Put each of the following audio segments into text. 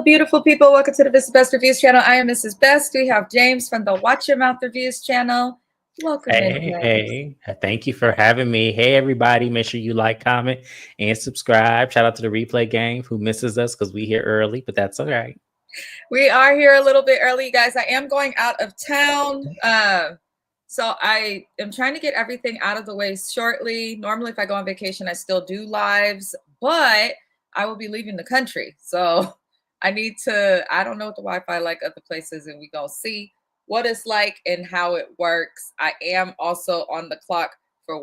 Hello, beautiful people. Welcome to the Mrs. Best Reviews channel. I am Mrs. Best. We have James from the Watch Your Mouth Reviews channel. Welcome in, Hey, thank you for having me. Hey, everybody, make sure you like, comment, and subscribe. Shout out to the replay gang who misses us because we here early, but that's all right. We are here a little bit early, you guys. I am going out of town. So I am trying to get everything out of the way shortly. Normally, if I go on vacation, I still do lives, but I will be leaving the country. So I need to, I don't know what the Wi-Fi like other places, and we gonna see what it's like and how it works. I am also on the clock for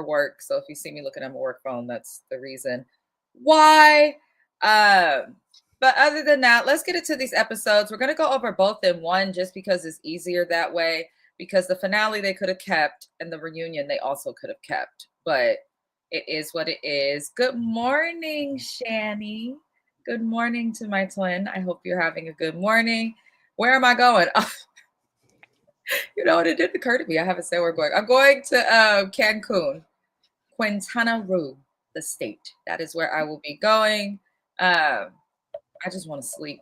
work. So if you see me looking at my work phone, that's the reason why. But other than that, let's get into these episodes. We're going to go over both in one just because it's easier that way, because the finale they could have kept and the reunion they also could have kept. But it is what it is. Good morning, Shani. Good morning to my twin. I hope you're having a good morning. Where am I going? You know what? It didn't occur to me. I haven't said where we're going. I'm going to Cancun, Quintana Roo, the state. That is where I will be going. I just want to sleep.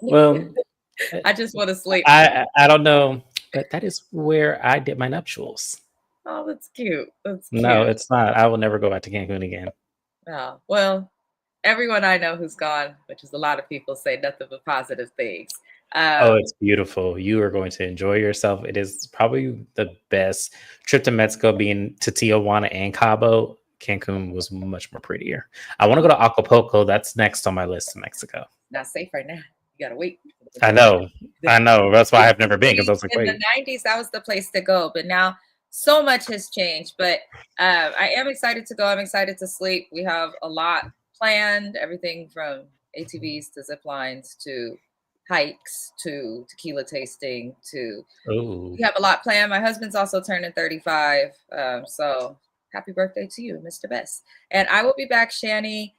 Well, I just want to sleep. I don't know, but that is where I did my nuptials. Oh, that's cute. That's cute. No, it's not. I will never go back to Cancun again. Oh, well, everyone I know who's gone, which is a lot of people, say nothing but positive things. Oh, it's beautiful. You are going to enjoy yourself. It is probably the best trip to Mexico, being to Tijuana and Cabo. Cancun was much more prettier. I want to go to Acapulco. That's next on my list in Mexico. Not safe right now. You gotta wait. I know. That's why I've never been, because I was like, in wait. the 90s, that was the place to go. But now so much has changed. But I am excited to go. I'm excited to sleep. We have a lot planned. Everything from ATVs to zip lines to hikes to tequila tasting to we have a lot planned. My husband's also turning 35. So happy birthday to you, Mr. Best. And I will be back, Shani,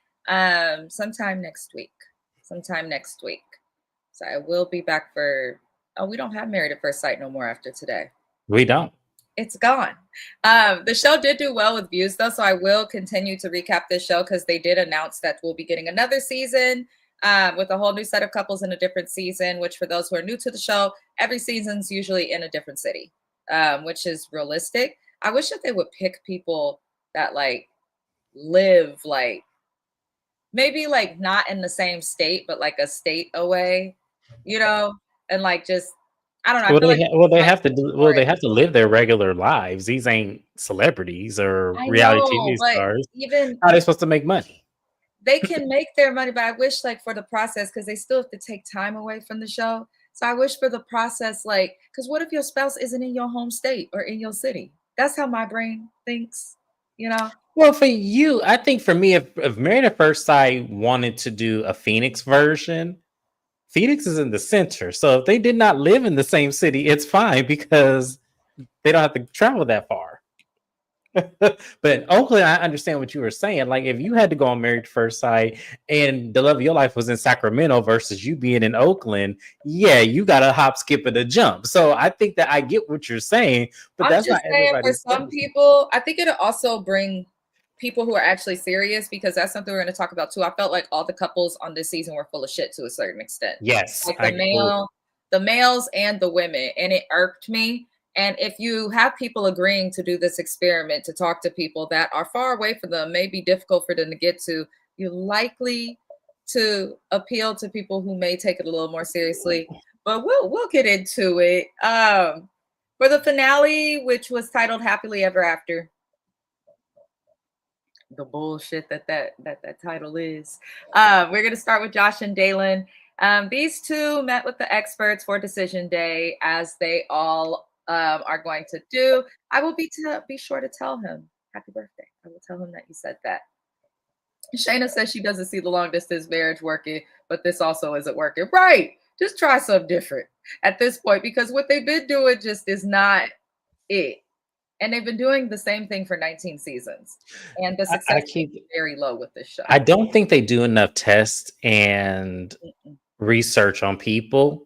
sometime next week. So I will be back for, we don't have Married at First Sight no more after today. We don't. It's gone. The show did do well with views, though, so I will continue to recap this show because they did announce that we'll be getting another season with a whole new set of couples in a different season, which for those who are new to the show, every season's usually in a different city, which is realistic. I wish that they would pick people that like live like maybe like not in the same state, but like a state away, you know, and like just I don't know. They have to live their regular lives. These ain't celebrities or reality TV stars. Even how are they supposed to make money? They can make their money, but I wish like for the process, because they still have to take time away from the show. So I wish for the process, like, because what if your spouse isn't in your home state or in your city? That's how my brain thinks, you know? Well, for you, I think for me, if Married at First Sight wanted to do a Phoenix version, Phoenix is in the center. So if they did not live in the same city, it's fine because they don't have to travel that far. But Oakland, I understand what you were saying. Like if you had to go on Married at First Sight and the love of your life was in Sacramento versus you being in Oakland, yeah, you got to hop, skip, and a jump. So I think that I get what you're saying, but that's not everybody. For some people, I think it'll also bring people who are actually serious, because that's something we're going to talk about too. I felt like all the couples on this season were full of shit to a certain extent. Yes, like the males and the women, and it irked me. And if you have people agreeing to do this experiment, to talk to people that are far away from them, may be difficult for them to get to, you're likely to appeal to people who may take it a little more seriously. But we'll get into it. For the finale, which was titled Happily Ever After, the bullshit that title is, we're going to start with Josh and Dalen. These two met with the experts for decision day, as they all are going to do. I will be sure to tell him happy birthday. I will tell him that you said that. Shayna says she doesn't see the long distance marriage working, but this also isn't working. Right. Just try something different at this point, because what they've been doing just is not it. And they've been doing the same thing for 19 seasons. And the success is very low with this show. I don't think they do enough tests and research on people,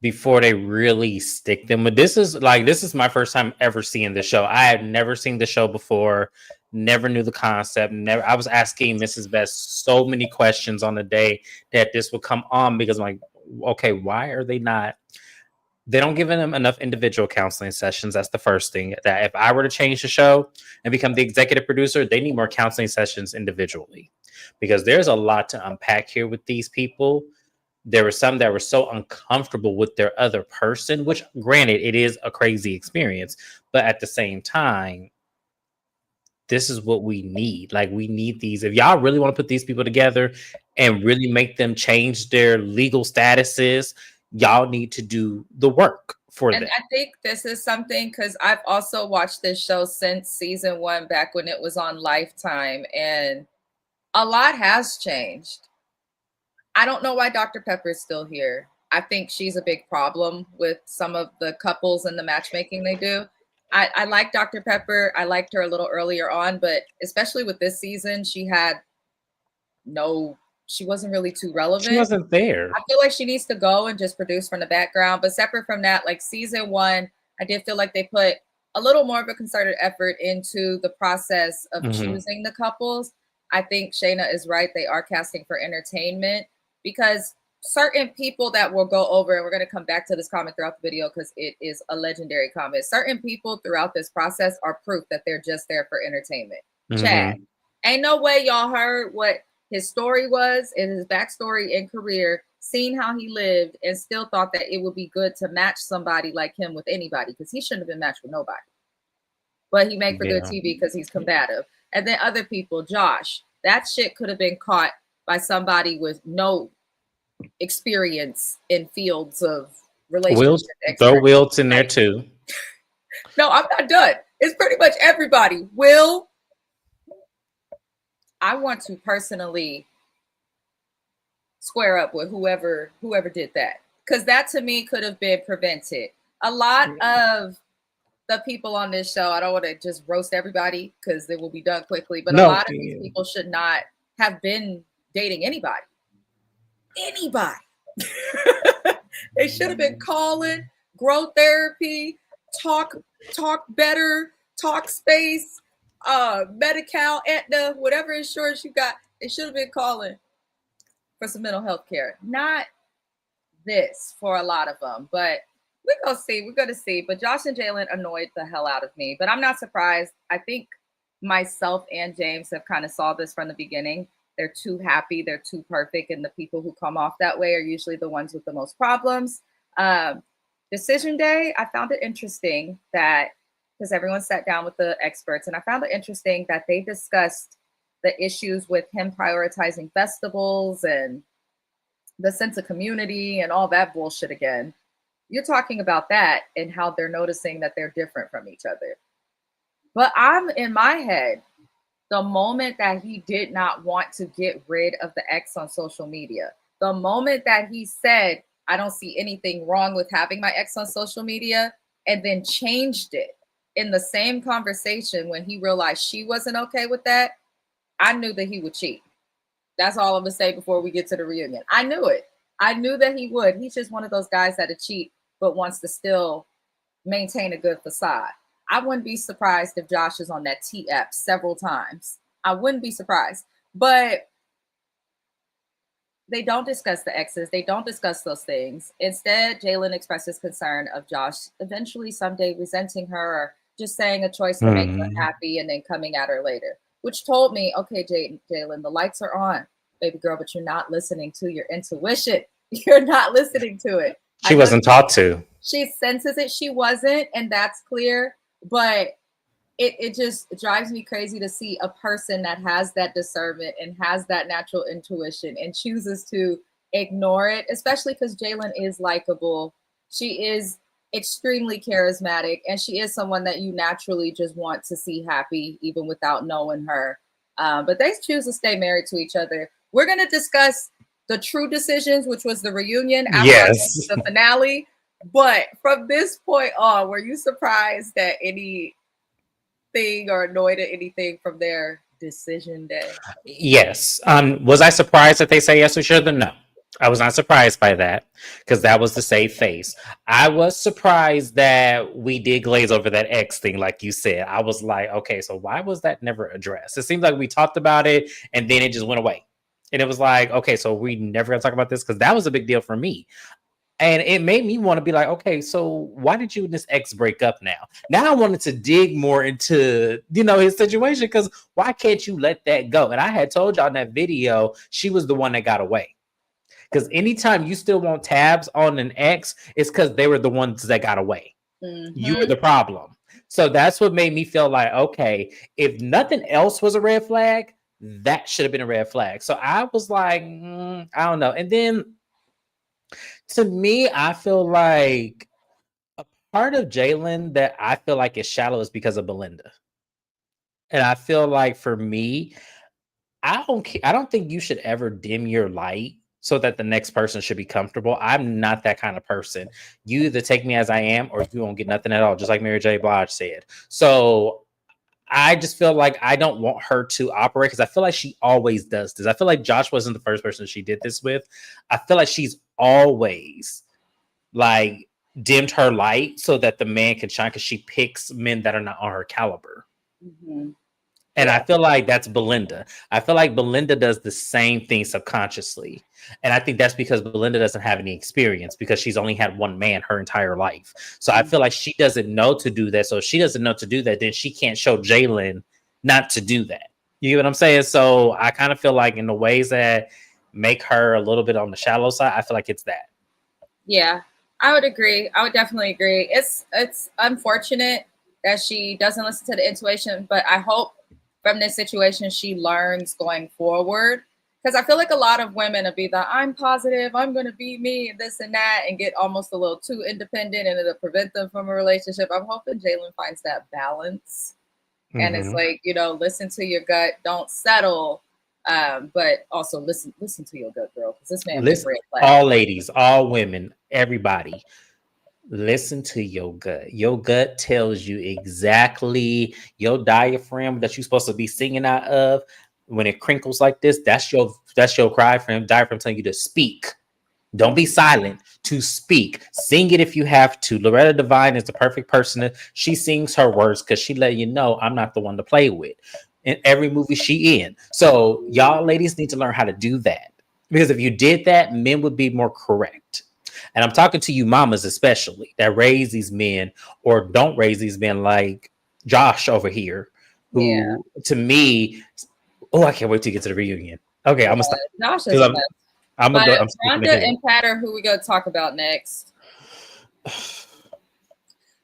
before they really stick them. But this is my first time ever seeing the show. I had never seen the show before, never knew the concept. Never. I was asking Mrs. Best so many questions on the day that this would come on because I'm like, okay, why are they not? They don't give them enough individual counseling sessions. That's the first thing. That if I were to change the show and become the executive producer, they need more counseling sessions individually because there's a lot to unpack here with these people. There were some that were so uncomfortable with their other person, which granted, it is a crazy experience, but at the same time, this is what we need. Like, we need these. If y'all really want to put these people together and really make them change their legal statuses, y'all need to do the work for them. And I think this is something because I've also watched this show since season 1, back when it was on Lifetime, and a lot has changed. I don't know why Dr. Pepper is still here. I think she's a big problem with some of the couples and the matchmaking they do. I like Dr. Pepper. I liked her a little earlier on, but especially with this season, she wasn't really too relevant. She wasn't there. I feel like she needs to go and just produce from the background. But separate from that, like season 1, I did feel like they put a little more of a concerted effort into the process of choosing the couples. I think Shayna is right. They are casting for entertainment because certain people that will go over, and we're going to come back to this comment throughout the video because it is a legendary comment. Certain people throughout this process are proof that they're just there for entertainment. Chad, ain't no way y'all heard what his story was and his backstory and career, seen how he lived, and still thought that it would be good to match somebody like him with anybody because he shouldn't have been matched with nobody. But he made for good TV because he's combative. And then other people, Josh, that shit could have been caught by somebody with no experience in fields of relationships. Throw Wilts in there too. No, I'm not done. It's pretty much everybody. Will, I want to personally square up with whoever did that, because that to me could have been prevented. A lot of the people on this show, I don't want to just roast everybody because it will be done quickly, but a lot of these people should not have been dating anybody. They should have been calling, growth therapy, talk better, talk space, Medi-Cal, Aetna, whatever insurance you got. They should have been calling for some mental health care. Not this for a lot of them, but we're going to see. But Josh and Jalen annoyed the hell out of me, but I'm not surprised. I think myself and James have kind of saw this from the beginning. They're too happy. They're too perfect. And the people who come off that way are usually the ones with the most problems. Decision day, I found it interesting that, because everyone sat down with the experts, and I found it interesting that they discussed the issues with him prioritizing festivals and the sense of community and all that bullshit again. You're talking about that and how they're noticing that they're different from each other. But I'm in my head, the moment that he did not want to get rid of the ex on social media, the moment that he said, I don't see anything wrong with having my ex on social media, and then changed it in the same conversation when he realized she wasn't okay with that, I knew that he would cheat. That's all I'm gonna say before we get to the reunion. I knew it. I knew that he would. He's just one of those guys that'll cheat, but wants to still maintain a good facade. I wouldn't be surprised if Josh is on that T app several times. I wouldn't be surprised. But they don't discuss the exes. They don't discuss those things. Instead, Jalen expresses concern of Josh eventually someday resenting her or just saying a choice to make her happy and then coming at her later, which told me, okay, Jalen, the lights are on, baby girl, but you're not listening to your intuition. You're not listening to it. She wasn't taught to. She senses it. She wasn't, and that's clear. But it just drives me crazy to see a person that has that discernment and has that natural intuition and chooses to ignore it, especially because Jalen is likable. She is extremely charismatic, and she is someone that you naturally just want to see happy, even without knowing her. But they choose to stay married to each other. We're going to discuss the true decisions, which was the reunion after the finale. But from this point on, were you surprised that anything or annoyed at anything from their decision day? Yes. Was I surprised that they say yes to each other? No. I was not surprised by that because that was the safe face. I was surprised that we did glaze over that X thing, like you said. I was like, okay, so why was that never addressed? It seemed like we talked about it and then it just went away. And it was like, okay, so we never gonna talk about this because that was a big deal for me. And it made me want to be like, okay, so why did you and this ex break up now? Now I wanted to dig more into, his situation because why can't you let that go? And I had told y'all in that video, she was the one that got away. Because anytime you still want tabs on an ex, it's because they were the ones that got away. You were the problem. So that's what made me feel like, okay, if nothing else was a red flag, that should have been a red flag. So I was like, I don't know. And then to me, I feel like a part of Jalen that I feel like is shallow is because of Belinda. And I feel like for me, I don't think you should ever dim your light so that the next person should be comfortable. I'm not that kind of person. You either take me as I am or you won't get nothing at all, just like Mary J. Blige said. So I just feel like I don't want her to operate because I feel like she always does this. I feel like Josh wasn't the first person she did this with. I feel like she's always like dimmed her light so that the man can shine because she picks men that are not on her caliber. And I feel like that's Belinda. I feel like Belinda does the same thing subconsciously. And I think that's because Belinda doesn't have any experience because she's only had one man her entire life. So I feel like she doesn't know to do that. So if she doesn't know to do that, then she can't show Jalen not to do that. You get what I'm saying? So I kind of feel like in the ways that make her a little bit on the shallow side, I feel like it's that. Yeah, I would agree. I would definitely agree. It's unfortunate that she doesn't listen to the intuition, but I hope from this situation she learns going forward. Because I feel like a lot of women will be I'm positive, I'm going to be me, and this and that, and get almost a little too independent, and it'll prevent them from a relationship. I'm hoping Jalen finds that balance. And it's like, listen to your gut, don't settle. But also listen to your gut, girl, because this man Listen, all ladies, all women, everybody, listen to your gut. Your gut tells you exactly your diaphragm that you're supposed to be singing out of. When it crinkles like this, that's your diaphragm telling you to speak. Don't be silent, to speak. Sing it if you have to. Loretta Devine is the perfect person. She sings her words because she let you know I'm not the one to play with in every movie she in. So y'all ladies need to learn how to do that. Because if you did that, men would be more correct. And I'm talking to you mamas especially that raise these men or don't raise these men like Josh over here, who to me, I can't wait to get to the reunion. Okay, I'm gonna stop. Josh is I'm gonna go. Rhonda and Patter, who we gonna talk about next?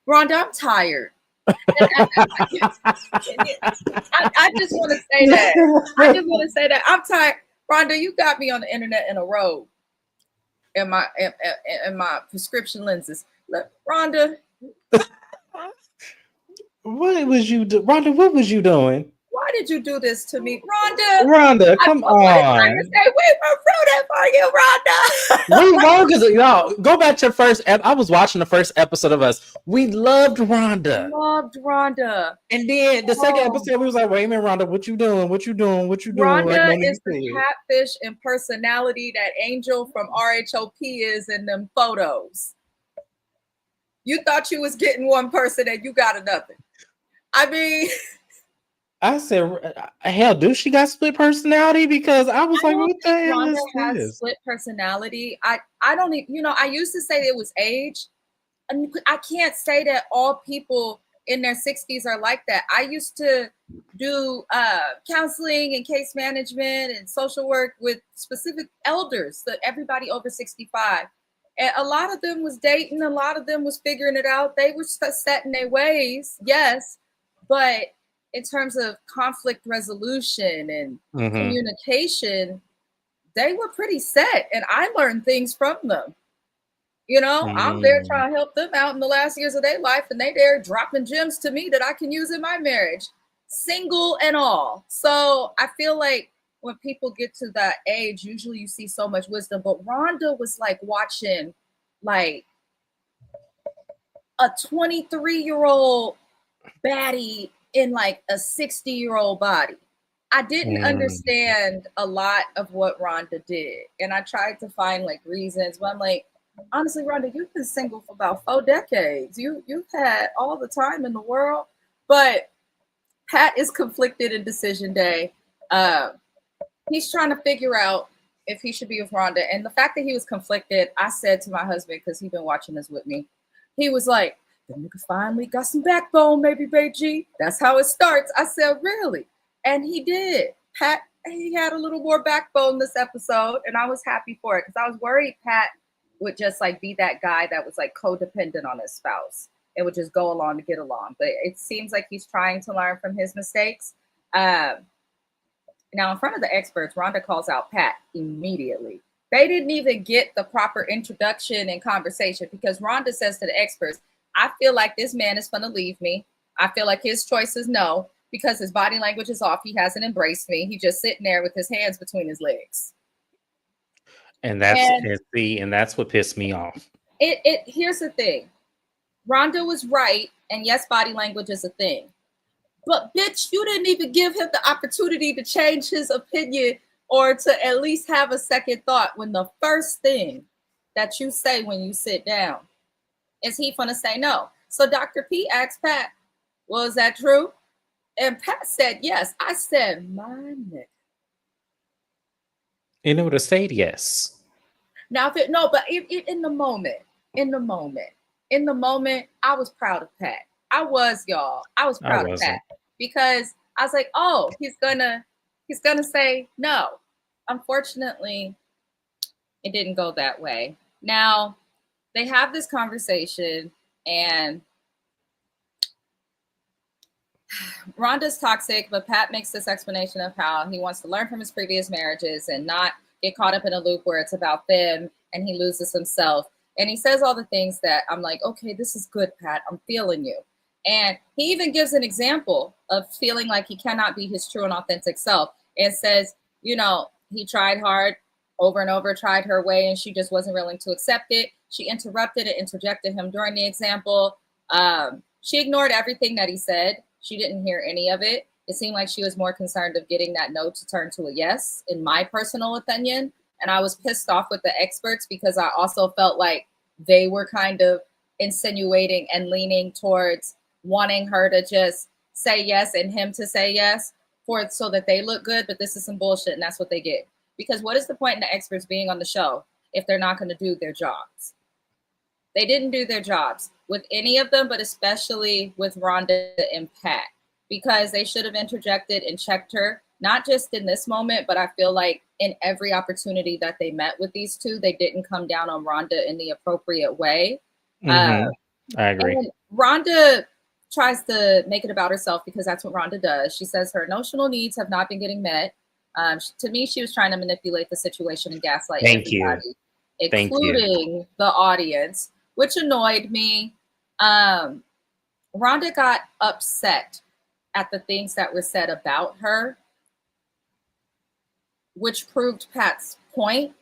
Rhonda, I'm tired. I just want to say that. I'm tired. Rhonda, you got me on the internet in a row. In my prescription lenses. Look, Rhonda. What was you do? Rhonda, what was you doing? Why did you do this to me, Rhonda? Rhonda, come on. Say, we were rooting for you, Rhonda. We wrong because y'all go back to first. I was watching the first episode of us. We loved Rhonda. And then the second episode, we was like, wait a minute, Rhonda, what you doing? What you doing? What you doing? Rhonda is the catfish and personality that Angel from RHOP is in them photos. You thought you was getting one person and you got another. I mean, I said, hell, do she got split personality? Because I was like, what the hell Rhonda is has this? Split personality. I don't even, I used to say it was age. I can't say that all people in their 60s are like that. I used to do counseling and case management and social work with specific elders, so everybody over 65. And a lot of them was dating, a lot of them was figuring it out. They were set in their ways, yes, but in terms of conflict resolution and communication, they were pretty set. And I learned things from them. I'm there trying to help them out in the last years of their life, and they there dropping gems to me that I can use in my marriage, single and all. So I feel like when people get to that age, usually you see so much wisdom. But Rhonda was like watching like a 23-year-old baddie in like a 60-year-old body. I didn't understand a lot of what Rhonda did. And I tried to find like reasons, but I'm like, honestly, Rhonda, you've been single for about 4 decades. You've had all the time in the world. But Pat is conflicted in decision day. He's trying to figure out if he should be with Rhonda. And the fact that he was conflicted, I said to my husband, because he's been watching this with me, he was like, the nigga finally got some backbone, maybe, baby. That's how it starts. I said, really? And he did. Pat, he had a little more backbone this episode, and I was happy for it because I was worried Pat would just like be that guy that was like codependent on his spouse. It would just go along to get along. But it seems like he's trying to learn from his mistakes. Now, in front of the experts, Rhonda calls out Pat immediately. They didn't even get the proper introduction and conversation because Rhonda says to the experts, I feel like this man is going to leave me. I feel like his choice is no because his body language is off. He hasn't embraced me. He's just sitting there with his hands between his legs. And that's what pissed me off. Here's the thing. Rhonda was right. And yes, body language is a thing. But bitch, you didn't even give him the opportunity to change his opinion or to at least have a second thought when the first thing that you say when you sit down is he gonna say no. So Dr. P asked Pat, well, is that true? And Pat said yes. I said, my nigga. And it would have stayed yes. Now, in the moment, I was proud of Pat. I was proud of Pat because I was like, oh, he's gonna say no. Unfortunately, it didn't go that way. Now they have this conversation and Rhonda's toxic, but Pat makes this explanation of how he wants to learn from his previous marriages and not get caught up in a loop where it's about them and he loses himself. And he says all the things that I'm like, okay, this is good, Pat. I'm feeling you. And he even gives an example of feeling like he cannot be his true and authentic self and says, you know, he tried hard over and over, tried her way, and she just wasn't willing to accept it. She interrupted and interjected him during the example. She ignored everything that he said. She didn't hear any of it. It seemed like she was more concerned of getting that no to turn to a yes, in my personal opinion. And I was pissed off with the experts because I also felt like they were kind of insinuating and leaning towards wanting her to just say yes and him to say yes so that they look good. But this is some bullshit, and that's what they get. Because what is the point in the experts being on the show if they're not going to do their jobs? They didn't do their jobs with any of them, but especially with Rhonda and Pat, because they should have interjected and checked her, not just in this moment, but I feel like in every opportunity that they met with these two, they didn't come down on Rhonda in the appropriate way. I agree. And Rhonda tries to make it about herself because that's what Rhonda does. She says her emotional needs have not been getting met. To me, she was trying to manipulate the situation and gaslight everybody, including the audience, which annoyed me. Rhonda got upset at the things that were said about her, which proved Pat's point.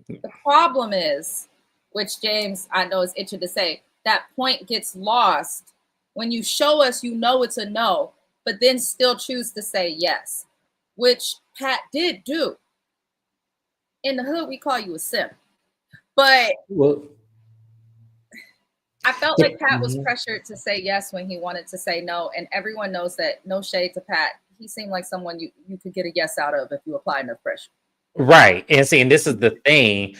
The problem is, which James, I know, is itching to say, that point gets lost when you show us you know it's a no, but then still choose to say yes, which Pat did do. In the hood, we call you a simp. But I felt like Pat was pressured to say yes when he wanted to say no. And everyone knows that, no shade to Pat, he seemed like someone you could get a yes out of if you apply enough pressure. Right. And see, and this is the thing.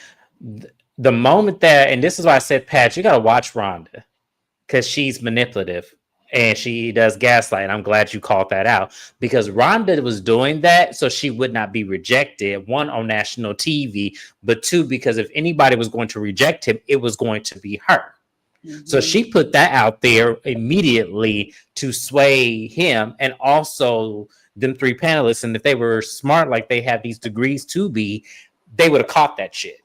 The moment that, and this is why I said, Pat, you got to watch Rhonda because she's manipulative and she does gaslight. I'm glad you called that out because Rhonda was doing that so she would not be rejected, one, on national TV, but two, because if anybody was going to reject him, it was going to be her. So she put that out there immediately to sway him and also them three panelists. And if they were smart, like they have these degrees to be, they would have caught that shit.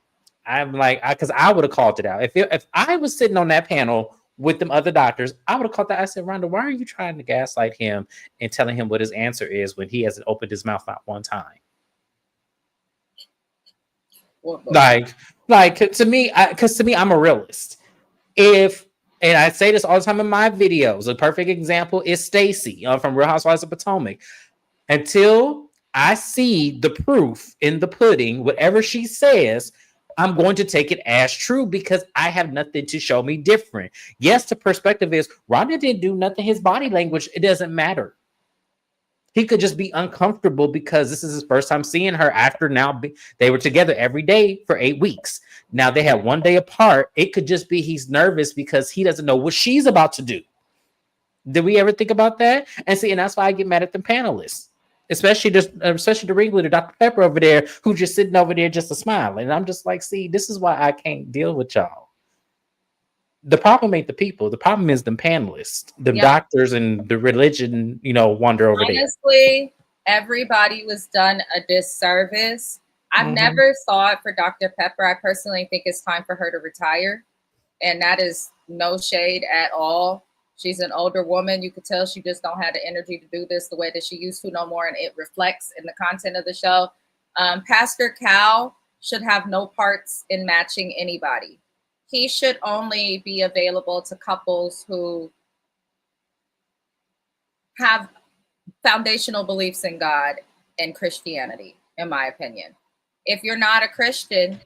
I'm like, because I would have called it out. If I was sitting on that panel with them other doctors, I would have caught that. I said, Rhonda, why are you trying to gaslight him and telling him what his answer is when he hasn't opened his mouth not one time? Like to me, because to me, I'm a realist. And I say this all the time in my videos, a perfect example is Stacy from Real Housewives of Potomac. Until I see the proof in the pudding. Whatever she says, I'm going to take it as true because I have nothing to show me different. Yes, the perspective is Rhonda didn't do nothing. His body language, it doesn't matter. He could just be uncomfortable because this is his first time seeing her after they were together every day for 8 weeks. Now they had one day apart. It could just be he's nervous because he doesn't know what she's about to do. Did we ever think about that? And that's why I get mad at the panelists, especially the ringleader, Dr. Pepper over there, who's just sitting over there just a smile. And I'm just like, see, this is why I can't deal with y'all. The problem ain't the people. The problem is the panelists, the doctors, and the religion, wonder over there. Honestly, everybody was done a disservice. I've never saw it for Dr. Pepper. I personally think it's time for her to retire. And that is no shade at all. She's an older woman. You could tell she just don't have the energy to do this the way that she used to no more. And it reflects in the content of the show. Pastor Cal should have no parts in matching anybody. He should only be available to couples who have foundational beliefs in God and Christianity, in my opinion. If you're not a Christian,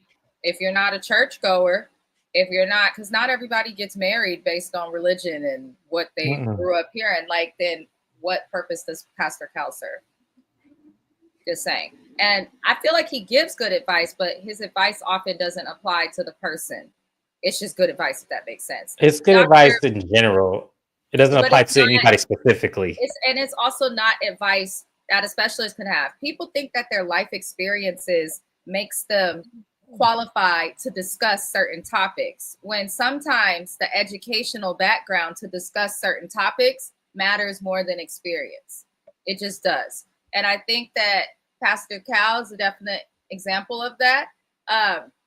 if you're not a churchgoer, if you're not, because not everybody gets married based on religion and what they grew up hearing, like, then what purpose does Pastor Cal serve? Just saying. And I feel like he gives good advice, but his advice often doesn't apply to the person. It's just good advice, if that makes sense. It's good advice in general. It doesn't apply to anybody specifically. It's also not advice that a specialist can have. People think that their life experiences makes them qualified to discuss certain topics, when sometimes the educational background to discuss certain topics matters more than experience. It just does. And I think that Pastor Cal is a definite example of that.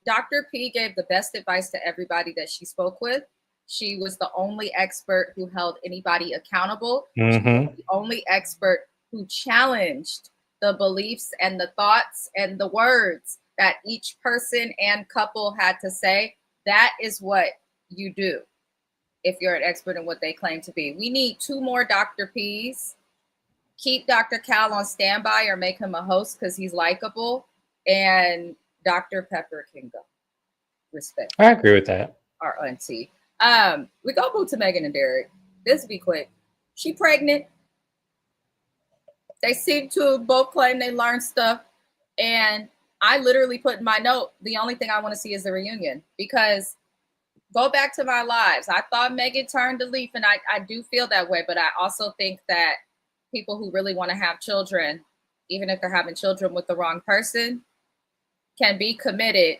Dr. P gave the best advice to everybody that she spoke with. She was the only expert who held anybody accountable. She was the only expert who challenged the beliefs and the thoughts and the words that each person and couple had to say. That is what you do if you're an expert in what they claim to be. We need 2 more Dr. P's. Keep Dr. Cal on standby or make him a host because he's likable. And Dr. Pepper can go. Respect. I agree with that. Our auntie. We go move to Megan and Derek. This will be quick. She pregnant. They seem to both claim they learned stuff. And I literally put in my note, the only thing I want to see is the reunion. Because go back to my lives. I thought Megan turned a leaf, and I do feel that way. But I also think that people who really want to have children, even if they're having children with the wrong person, can be committed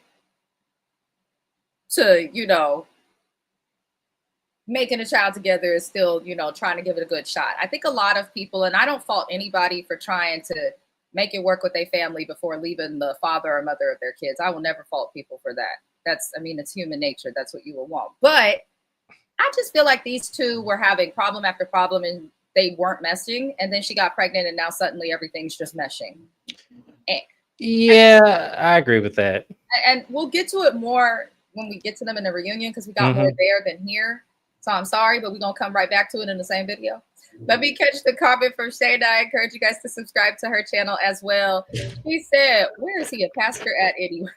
to, making a child together is still, trying to give it a good shot. I think a lot of people, and I don't fault anybody for trying to make it work with their family before leaving the father or mother of their kids. I will never fault people for that. It's human nature. That's what you will want. But I just feel like these two were having problem after problem and they weren't meshing. And then she got pregnant and now suddenly everything's just meshing. I agree with that. And we'll get to it more when we get to them in the reunion because we got more there than here. So I'm sorry, but we're going to come right back to it in the same video. Let me catch the comment from Shayna. I encourage you guys to subscribe to her channel as well. She said, where is he a pastor at anyway?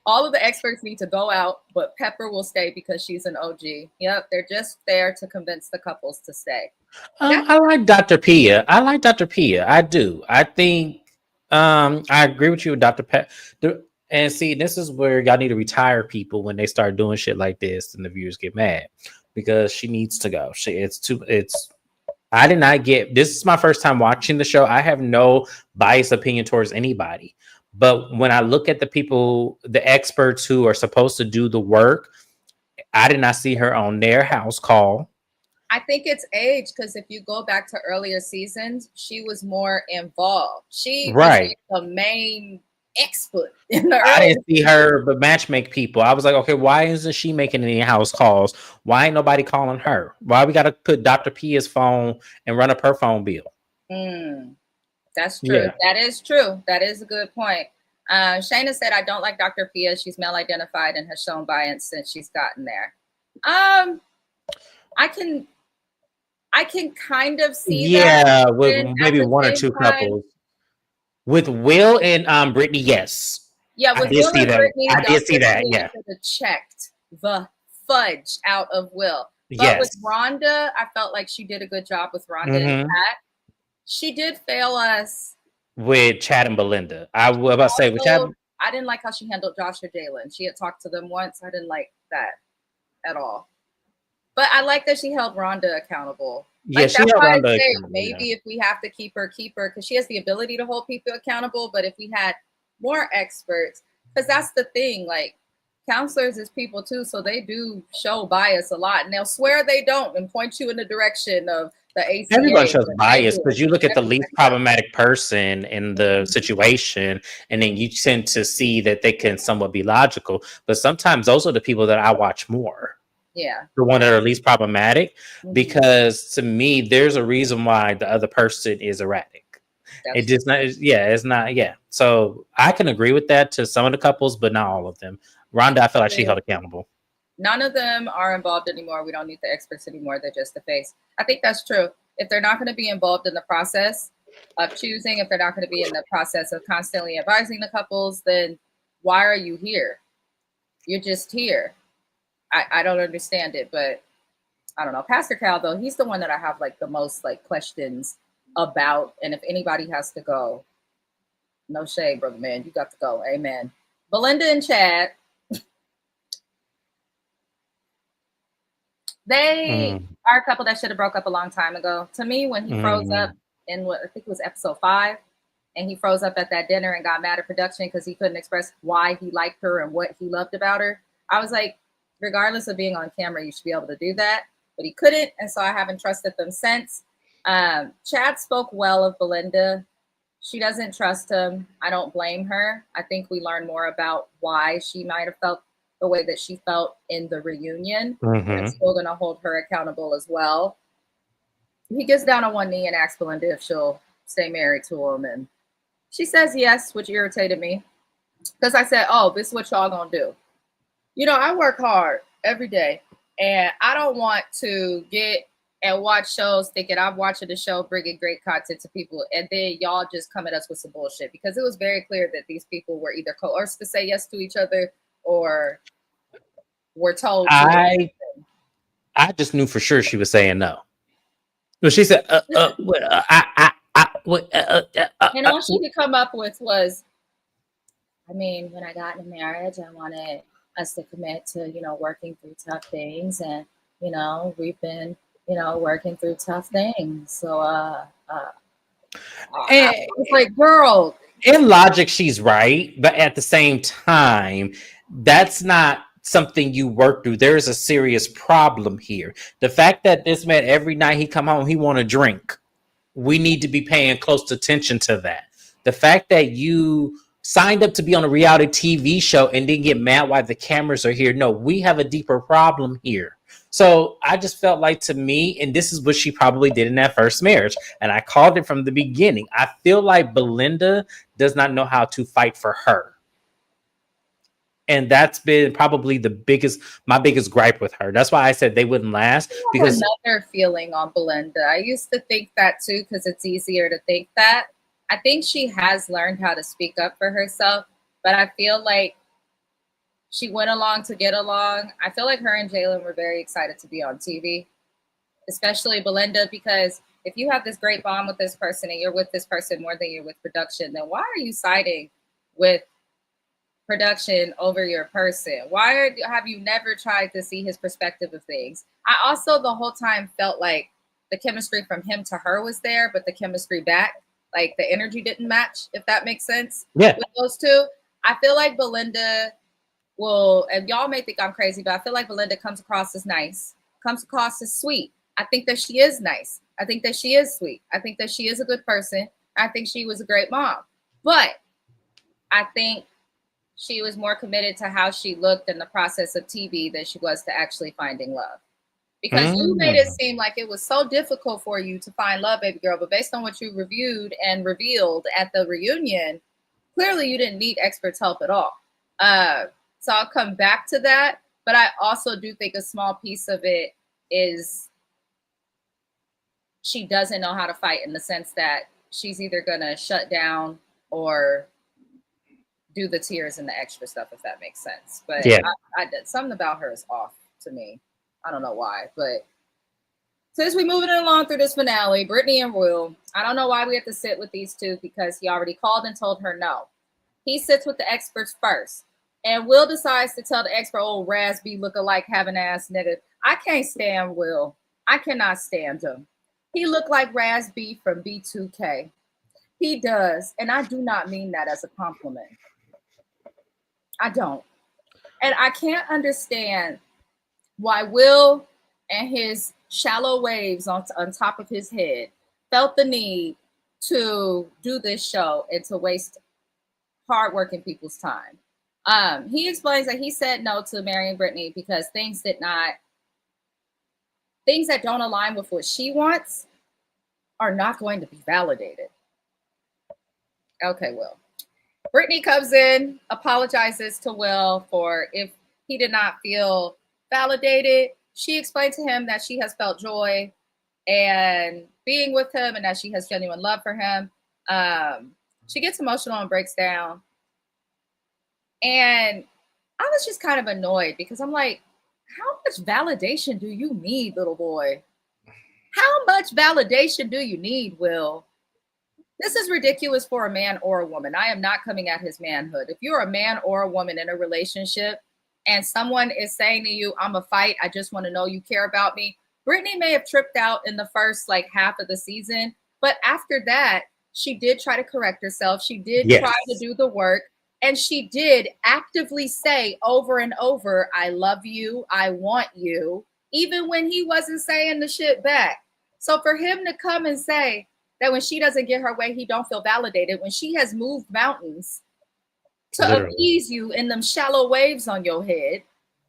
All of the experts need to go out, but Pepper will stay because she's an OG. Yep, they're just there to convince the couples to stay. I like Dr. Pia. I do. I think I agree with you with Dr. Pepper. And see, this is where y'all need to retire people when they start doing shit like this and the viewers get mad because she needs to go. I did not get, this is my first time watching the show. I have no biased opinion towards anybody. But when I look at the people, the experts who are supposed to do the work, I did not see her on their house call. I think it's age because if you go back to earlier seasons, she was more involved. She was the main expert in the I didn't see her but matchmake people. I was like, okay, why isn't she making any house calls? Why ain't nobody calling her? Why we gotta put Dr. Pia's phone and run up her phone bill? That's true. Yeah. That is true. That is a good point. Shayna said, I don't like Dr. Pia. She's male identified and has shown bias since she's gotten there. I can kind of see that. Yeah, with maybe one or two couples. With Will and Brittany, yes. Yeah, I with did Will see and that. Brittany, I did see Dr. that. Julie Yeah. could have checked the fudge out of Will. But with Yes. Rhonda, I felt like she did a good job with Rhonda and Pat. She did fail us With Chad and Belinda. I was about to say with Chad. I didn't like how she handled Josh or Jalen. She had talked to them once. I didn't like that at all. But I like that she held Rhonda accountable. Yeah, Like, she that's held why I Rhonda say accountable. maybe if we have to keep her, because she has the ability to hold people accountable. But if we had more experts, because that's the thing, like, counselors is people too, so they do show bias a lot, and they'll swear they don't and point you in the direction of the ACA. Everyone shows bias because you look at the Everybody least does. problematic person in the situation, and then you tend to see that they can somewhat be logical. But sometimes those are the people that I watch more. Yeah. The one that are least problematic, because to me, there's a reason why the other person is erratic. That's It just not, it's not, yeah. So I can agree with that to some of the couples, but not all of them. Rhonda, I feel like she held accountable. None of them are involved anymore. We don't need the experts anymore. They're just the face. I think that's true. If they're not going to be involved in the process of choosing, if they're not going to be in the process of constantly advising the couples, then why are you here? You're just here. I don't understand it, but I don't know. Pastor Cal, though, he's the one that I have like the most like questions about. And if anybody has to go, no shade, brother man, you got to go. Amen. Belinda and Chad, they are a couple that should have broke up a long time ago. To me, when he froze up in what I think it was episode 5, and he froze up at that dinner and got mad at production because he couldn't express why he liked her and what he loved about her, I was like, regardless of being on camera, you should be able to do that. But he couldn't, and so I haven't trusted them since. Chad spoke well of Belinda. She doesn't trust him. I don't blame her. I think we learn more about why she might have felt the way that she felt in the reunion. I'm still going to hold her accountable as well. He gets down on one knee and asks Belinda if she'll stay married to him, and she says yes, which irritated me because I said, oh, this is what y'all gonna do. You know, I work hard every day, and I don't want to get and watch shows thinking I'm watching the show, bringing great content to people, and then y'all just come at us with some bullshit, because it was very clear that these people were either coerced to say yes to each other or were told to. I just knew for sure she was saying no. But she said, and all she could come up with was, I mean, when I got in marriage, I wanted us to commit to, you know, working through tough things. And, you know, we've been, you know, working through tough things. So I was like, girl. In logic, she's right. But at the same time, that's not something you work through. There is a serious problem here. The fact that this man, every night he come home, he want to drink. We need to be paying close attention to that. The fact that you signed up to be on a reality TV show and then get mad why the cameras are here. No, we have a deeper problem here. So I just felt like, to me, and this is what she probably did in that first marriage, and I called it from the beginning, I feel like Belinda does not know how to fight for her. And that's been probably my biggest gripe with her. That's why I said they wouldn't last. Because another feeling on Belinda. I used to think that too, because it's easier to think that. I think she has learned how to speak up for herself, but I feel like she went along to get along. I feel like her and Jalen were very excited to be on TV, especially Belinda, because if you have this great bond with this person and you're with this person more than you're with production, then why are you siding with production over your person? Have you never tried to see his perspective of things? I also the whole time felt like the chemistry from him to her was there, but the chemistry back, like the energy didn't match, if that makes sense. Yeah. With those two, I feel like Belinda will, and y'all may think I'm crazy, but I feel like Belinda comes across as nice, comes across as sweet. I think that she is nice. I think that she is sweet. I think that she is a good person. I think she was a great mom. But I think she was more committed to how she looked in the process of TV than she was to actually finding love. Because you made it seem like it was so difficult for you to find love, baby girl. But based on what you reviewed and revealed at the reunion, clearly you didn't need experts' help at all. So I'll come back to that. But I also do think a small piece of it is she doesn't know how to fight, in the sense that she's either going to shut down or do the tears and the extra stuff, if that makes sense. But Yeah. I did something about her is off to me. I don't know why, but since we're moving along through this finale, Brittany and Will, I don't know why we have to sit with these two because he already called and told her no. He sits with the experts first. And Will decides to tell the expert, oh, Raz-B look-alike having ass nigga. I can't stand Will. I cannot stand him. He looked like Raz-B from B2K. He does. And I do not mean that as a compliment. I don't. And I can't understand why Will and his shallow waves on top of his head felt the need to do this show and to waste hardworking people's time. He explains that he said no to marrying Brittany because things that don't align with what she wants are not going to be validated. Okay, Will. Brittany comes in, apologizes to Will for if he did not feel validated. She explained to him that she has felt joy and being with him and that she has genuine love for him. She gets emotional and breaks down. And I was just kind of annoyed because I'm like, how much validation do you need, little boy? How much validation do you need, Will? This is ridiculous for a man or a woman. I am not coming at his manhood. If you're a man or a woman in a relationship and someone is saying to you, I'm a fight, I just want to know you care about me. Brittany may have tripped out in the first half of the season, but after that, she did try to correct herself. She did try to do the work. And she did actively say over and over, I love you, I want you, even when he wasn't saying the shit back. So for him to come and say that when she doesn't get her way, he don't feel validated, when she has moved mountains to appease you in them shallow waves on your head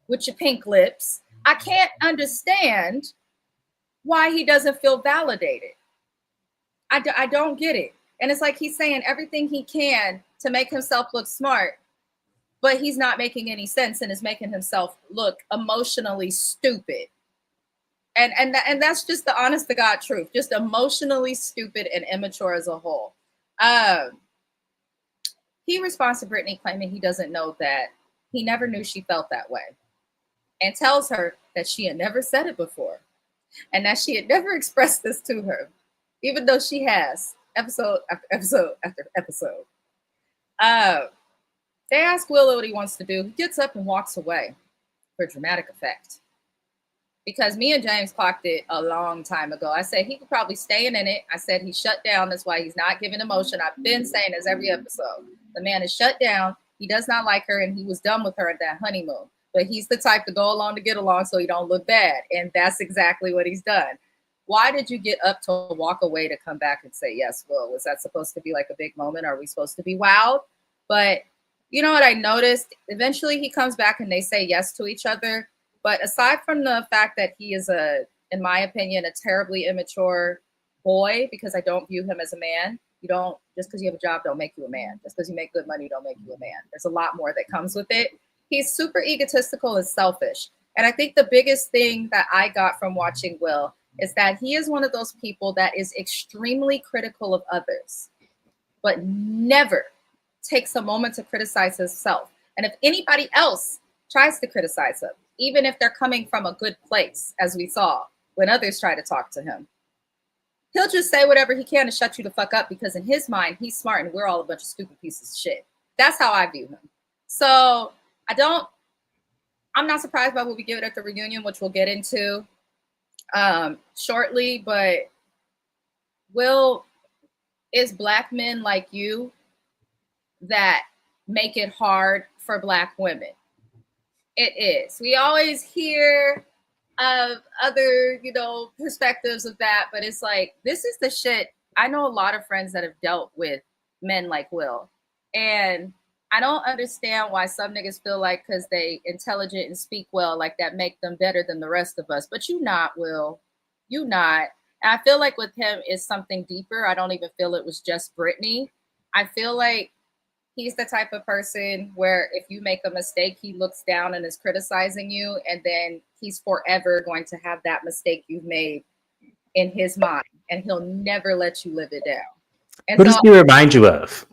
with your pink lips, I can't understand why he doesn't feel validated. I don't get it. And it's like he's saying everything he can to make himself look smart, but he's not making any sense and is making himself look emotionally stupid. And that's just the honest to God truth, just emotionally stupid and immature as a whole. He responds to Brittany claiming he doesn't know that he never knew she felt that way, and tells her that she had never said it before and that she had never expressed this to her, even though she has episode after episode after episode. They ask Will what he wants to do. He gets up and walks away for dramatic effect. Because me and James clocked it a long time ago. I said he could probably stay in it. I said he shut down. That's why he's not giving emotion. I've been saying this every episode. The man is shut down. He does not like her, and he was done with her at that honeymoon. But he's the type to go along to get along so he don't look bad. And that's exactly what he's done. Why did you get up to walk away to come back and say yes, Will? Was that supposed to be like a big moment? Are we supposed to be wowed? But you know what I noticed? Eventually he comes back and they say yes to each other. But aside from the fact that he is in my opinion, a terribly immature boy, because I don't view him as a man. You don't, just because you have a job, don't make you a man. Just because you make good money, don't make you a man. There's a lot more that comes with it. He's super egotistical and selfish. And I think the biggest thing that I got from watching Will is that he is one of those people that is extremely critical of others, but never takes a moment to criticize himself. And if anybody else tries to criticize him, even if they're coming from a good place, as we saw when others try to talk to him, he'll just say whatever he can to shut you the fuck up, because in his mind, he's smart and we're all a bunch of stupid pieces of shit. That's how I view him. So I'm not surprised by what we get at the reunion, which we'll get into shortly, but Will, is Black men like you that make it hard for Black women. It is. We always hear of other, perspectives of that, but it's like, this is the shit. I know a lot of friends that have dealt with men like Will, and I don't understand why some niggas feel like because they intelligent and speak well, like that make them better than the rest of us. But you not, Will. You not. And I feel like with him is something deeper. I don't even feel it was just Brittany. I feel like he's the type of person where if you make a mistake, he looks down and is criticizing you, and then he's forever going to have that mistake you've made in his mind, and he'll never let you live it down. And who does he remind you of?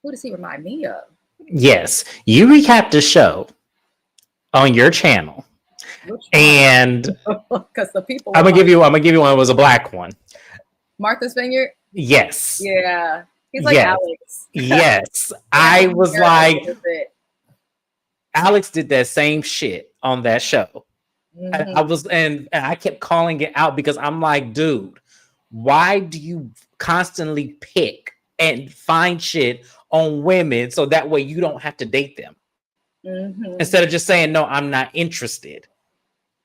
Who does he remind me of? Yes, you recap the show on your channel, Which one? and Because the people. I'm gonna give you one. It was a black one. Martha's Vineyard. Yes. Yeah, he's like Yes. Alex. Yes. And I his was hair a like, little bit. Alex did that same shit on that show. Mhm. I was, and I kept calling it out because I'm like, dude, why do you constantly pick and find shit on women so that way you don't have to date them? Mhm. Instead of just saying, no, I'm not interested.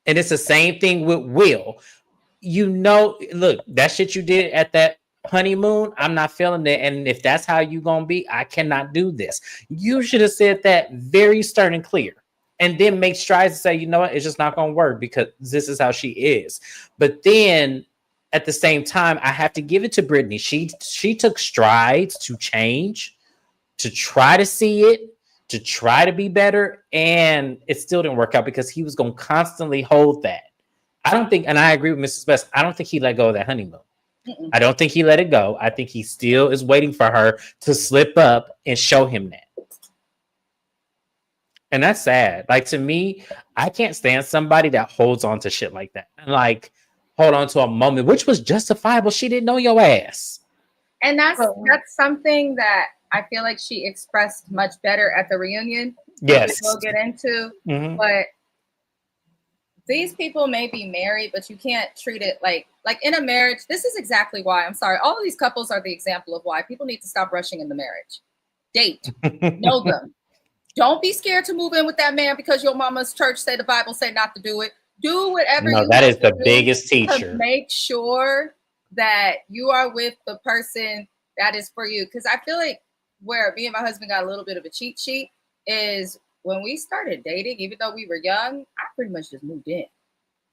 And it's the same thing with Will. You know, look, that shit you did at that honeymoon, I'm not feeling it. And if that's how you gonna be, I cannot do this. You should have said that very stern and clear. And then make strides to say, you know what, it's just not gonna work because this is how she is. But then at the same time, I have to give it to Brittany. She took strides to change, to try to see it, to try to be better, and it still didn't work out because he was gonna constantly hold that. I don't think, and I agree with Mrs. Best, I don't think he let go of that honeymoon. Mm-mm. I don't think he let it go. I think he still is waiting for her to slip up and show him that. And that's sad. Like, to me, I can't stand somebody that holds on to shit like that. And like, hold on to a moment, which was justifiable. She didn't know your ass. And that's something that I feel like she expressed much better at the reunion. Yes. We'll get into. Mhm. But these people may be married, but you can't treat it like in a marriage. This is exactly why. I'm sorry. All of these couples are the example of why people need to stop rushing in the marriage. Date. Know them. Don't be scared to move in with that man because your mama's church say the Bible say not to do it. Do whatever No, you that have is to the do biggest to teacher. make sure that you are with the person that is for you. Because I feel like where me and my husband got a little bit of a cheat sheet is when we started dating, even though we were young, I pretty much just moved in.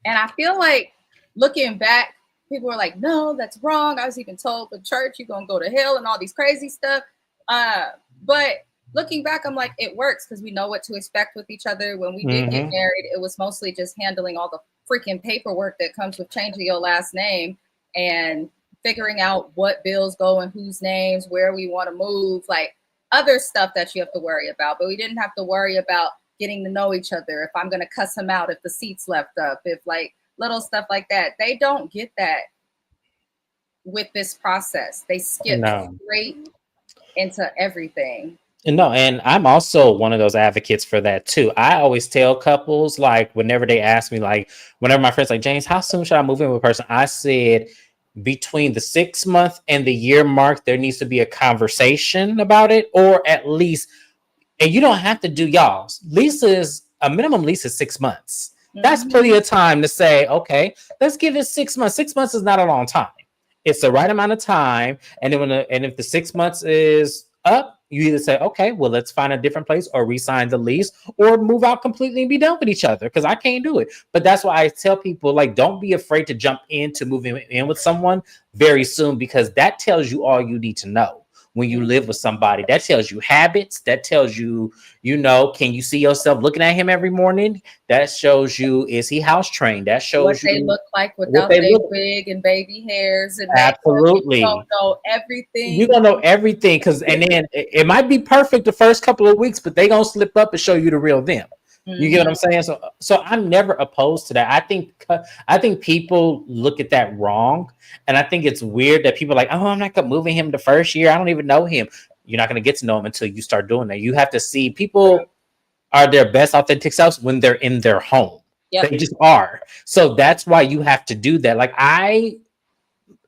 And I feel like looking back, people were like, no, that's wrong. I was even told the church, you're going to go to hell and all these crazy stuff. But looking back, I'm like, it works because we know what to expect with each other. When we did get married, it was mostly just handling all the freaking paperwork that comes with changing your last name and figuring out what bills go in whose names, where we want to move, like other stuff that you have to worry about. But we didn't have to worry about getting to know each other, if I'm going to cuss him out, if the seat's left up, if like little stuff like that. They don't get that with this process. They skip straight into everything. No, and I'm also one of those advocates for that too. I always tell couples, like, whenever they ask me, like, whenever my friends like, James, how soon should I move in with a person? I said between the 6 month and the year mark, there needs to be a conversation about it, or at least, and you don't have to do y'all's. A minimum lease is 6 months. That's plenty of time to say, okay, let's give it 6 months. 6 months is not a long time. It's the right amount of time. And then if the 6 months is up, you either say, okay, well, let's find a different place or re-sign the lease or move out completely and be done with each other, because I can't do it. But that's why I tell people, like, don't be afraid to jump into moving in with someone very soon, because that tells you all you need to know. When you live with somebody, that tells you habits, that tells you, can you see yourself looking at him every morning? That shows you, is he house trained? That shows what they look like without their wig and baby hairs. And absolutely. You don't know everything. You don't know everything, and then it might be perfect the first couple of weeks, but they gonna slip up and show you the real them. You get what I'm saying? So I'm never opposed to that. I think people look at that wrong, and I think it's weird that people are like, oh, I'm not gonna move in him the first year. I don't even know him. You're not gonna get to know him until you start doing that. You have to see people are their best authentic selves when they're in their home. Yep. They just are. So that's why you have to do that.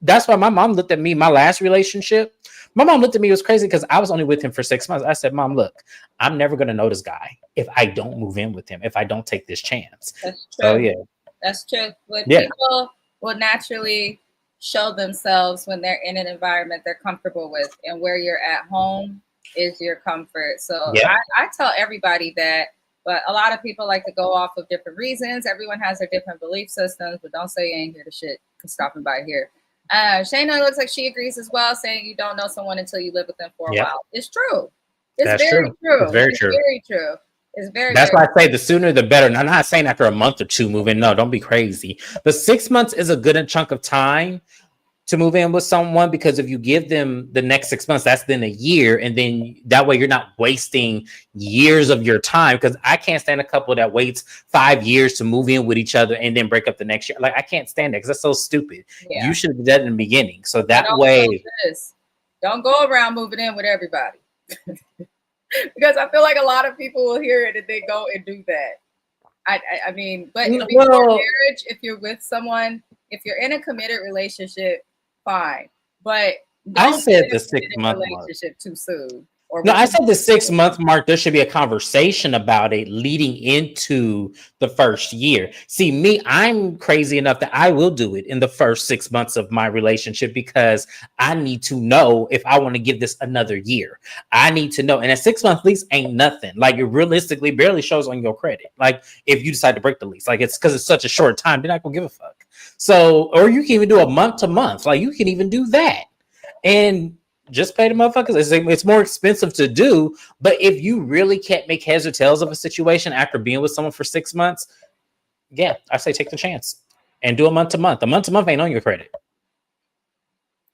That's why my mom looked at me, my last relationship. My mom looked at me, it was crazy because I was only with him for 6 months. I said, Mom, look, I'm never going to know this guy if I don't move in with him, if I don't take this chance. That's true. So, yeah. That's true. People will naturally show themselves when they're in an environment they're comfortable with, and where you're at home is your comfort. So I tell everybody that, but a lot of people like to go off of different reasons. Everyone has their different belief systems, but don't say you ain't here to shit because stopping by here. Shayna looks like she agrees as well, saying you don't know someone until you live with them for a while. It's true. That's very true. It's very true. Very true. It's very. That's why I say the sooner the better. And I'm not saying after a month or two move in. No, don't be crazy. But 6 months is a good chunk of time to move in with someone, because if you give them the next 6 months, that's then a year, and then that way you're not wasting years of your time. Because I can't stand a couple that waits 5 years to move in with each other and then break up the next year. Like, I can't stand that because that's so stupid. Yeah. You should have done that in the beginning, so that But way. Don't go around moving in with everybody. Because I feel like a lot of people will hear it and they go and do that. I mean, but before marriage, if you're with someone, if you're in a committed relationship, fine. But I said the 6 month relationship mark too soon. Or no, I said the 6 month mark. There should be a conversation about it leading into the first year. See, me, I'm crazy enough that I will do it in the first 6 months of my relationship because I need to know if I want to give this another year. I need to know. And a 6 month lease ain't nothing. Like, it realistically barely shows on your credit. Like, if you decide to break the lease, like, it's because it's such a short time, they're not gonna give a fuck. So, or you can even do a month to month. Like, you can even do that. And just pay the motherfuckers. It's more expensive to do, but if you really can't make heads or tails of a situation after being with someone for 6 months, yeah, I say take the chance and do a month to month. A month to month ain't on your credit.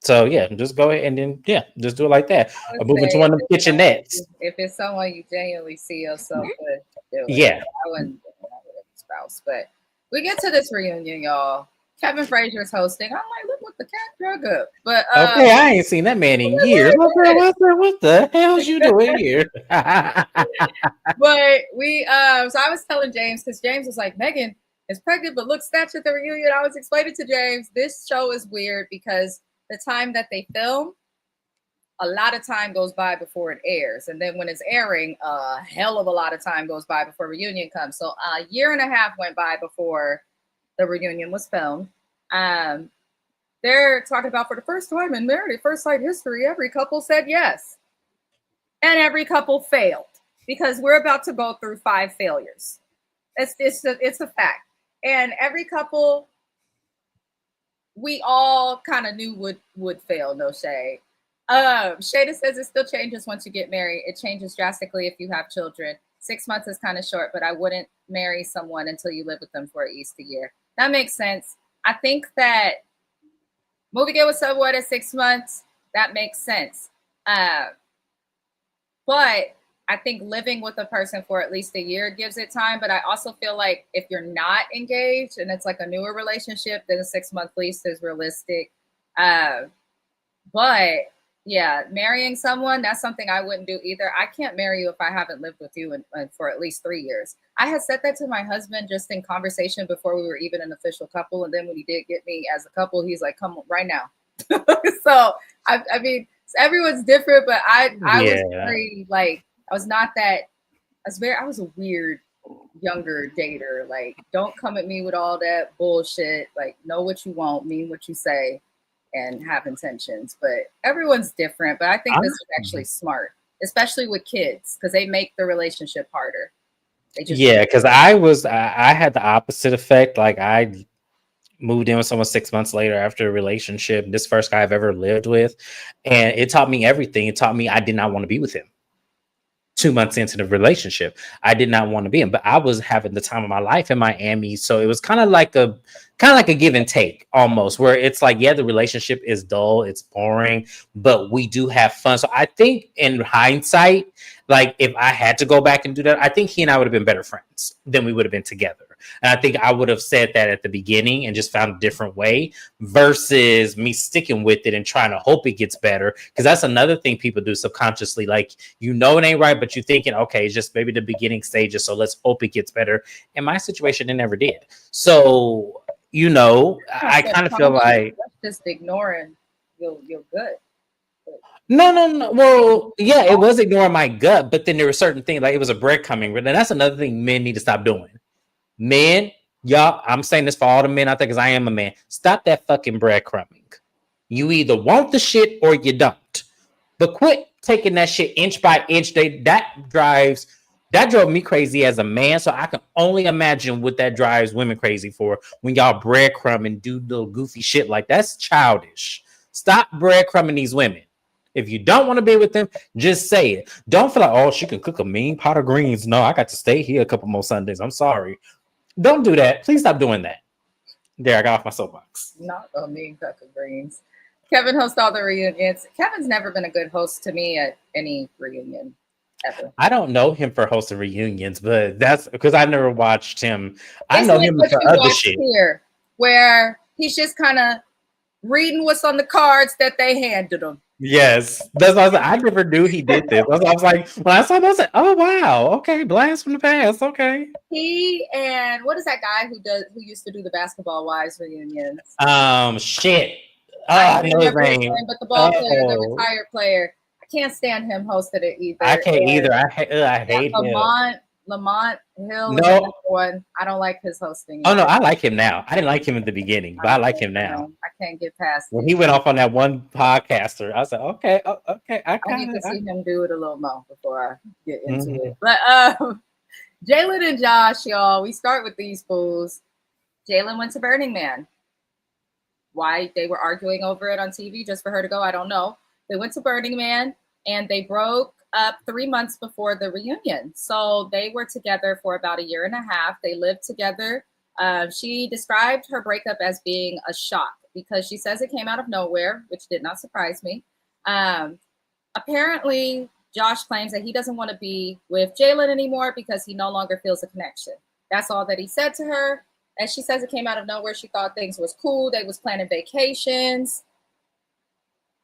So yeah, just go ahead and then just do it like that. Or move into one of the kitchenettes. If it's someone you genuinely see yourself with, do it. Yeah. I wouldn't do that with a spouse. But we get to this reunion, y'all. Kevin Frazier is hosting. I'm like, look what the cat drug up. But okay, I ain't seen that man in years. What the hell's you doing here? But we so I was telling James, because James was like, Megan is pregnant but looks snatched at the reunion. I was explaining to James, this show is weird because the time that they film, a lot of time goes by before it airs. And then when it's airing, a hell of a lot of time goes by before reunion comes. So a year and a half went by before the reunion was filmed. They're talking about, for the first time in Married at First Sight history, every couple said yes. And every couple failed, because we're about to go through 5 failures. It's a fact. And every couple we all kind of knew would fail, no shade. Shada says it still changes once you get married. It changes drastically if you have children. 6 months is kind of short, but I wouldn't marry someone until you live with them for at least a year. That makes sense. I think that moving in with someone at 6 months, that makes sense. But I think living with a person for at least a year gives it time. But I also feel like if you're not engaged and it's like a newer relationship, then a 6 month lease is realistic. But yeah, marrying someone, that's something I wouldn't do either. I can't marry you if I haven't lived with you for at least 3 years. I had said that to my husband just in conversation before we were even an official couple. And then when he did get me as a couple, he's like, come on right now. So, I mean, everyone's different, but I was very, like, I was a weird younger dater. Like, don't come at me with all that bullshit. Like, know what you want, mean what you say, and have intentions. But everyone's different. But I think this is actually smart, especially with kids, because they make the relationship harder. Because I had the opposite effect. Like, I moved in with someone 6 months later after a relationship, this first guy I've ever lived with, and it taught me everything. It taught me I did not want to be with him. 2 months into the relationship, I did not want to be in, but I was having the time of my life in Miami. So it was kind of like a give and take almost, where it's like, yeah, the relationship is dull, it's boring, but we do have fun. So I think in hindsight, like, if I had to go back and do that, I think he and I would have been better friends than we would have been together. And I think I would have said that at the beginning and just found a different way versus me sticking with it and trying to hope it gets better. Because that's another thing people do subconsciously. Like, you know it ain't right, but you're thinking, okay, it's just maybe the beginning stages, so let's hope it gets better. In my situation, it never did. So, you know, I kind of feel like just ignoring you're good. No. Well, yeah, it was ignoring my gut, but then there were certain things, like it was a breadcrumbing. And that's another thing men need to stop doing. Men, y'all, I'm saying this for all the men out there because I am a man. Stop that fucking breadcrumbing. You either want the shit or you don't. But quit taking that shit inch by inch. That drove me crazy as a man. So I can only imagine what that drives women crazy for when y'all breadcrumb and do little goofy shit like that's childish. Stop breadcrumbing these women. If you don't want to be with them, just say it. Don't feel like, oh, she can cook a mean pot of greens. No, I got to stay here a couple more Sundays. I'm sorry. Don't do that. Please stop doing that. There, I got off my soapbox. Not a mean pot of greens. Kevin hosts all the reunions. Kevin's never been a good host to me at any reunion ever. I don't know him for hosting reunions, but that's because I never watched him. I It's know like him what for you other watched shit. here, where he's just kind of reading what's on the cards that they handed him. Yes, that's what I was like. I never knew he did this. I was like, when I saw him, I was like, oh wow, okay, blast from the past, okay. He and what is that guy who used to do the Basketball Wives reunions? Shit. I I can't know his remember his name. name, but the ball player, the Oh, retired player. I can't stand him hosted it I either. can't And either. I that hate him. Lamont Hill is another No, one. I don't like his hosting oh no, either. I like him now. I didn't like him in the beginning, but I like him now. I can't get past When it. he went off on that one podcaster, I was like, okay, okay, I I need kind to of. see him do it a little more before I get into Mm-hmm. it. But Jalen and Josh, y'all, we start with these fools. Jalen went to Burning Man. Why they were arguing over it on TV just for her to go, I don't know. They went to Burning Man and they broke up 3 months before the reunion. So they were together for about a year and a half. They lived together. She described her breakup as being a shock because she says it came out of nowhere, which did not surprise me. Apparently, Josh claims that he doesn't want to be with Jalen anymore because he no longer feels a connection. That's all that he said to her. And she says it came out of nowhere. She thought things was cool. They was planning vacations.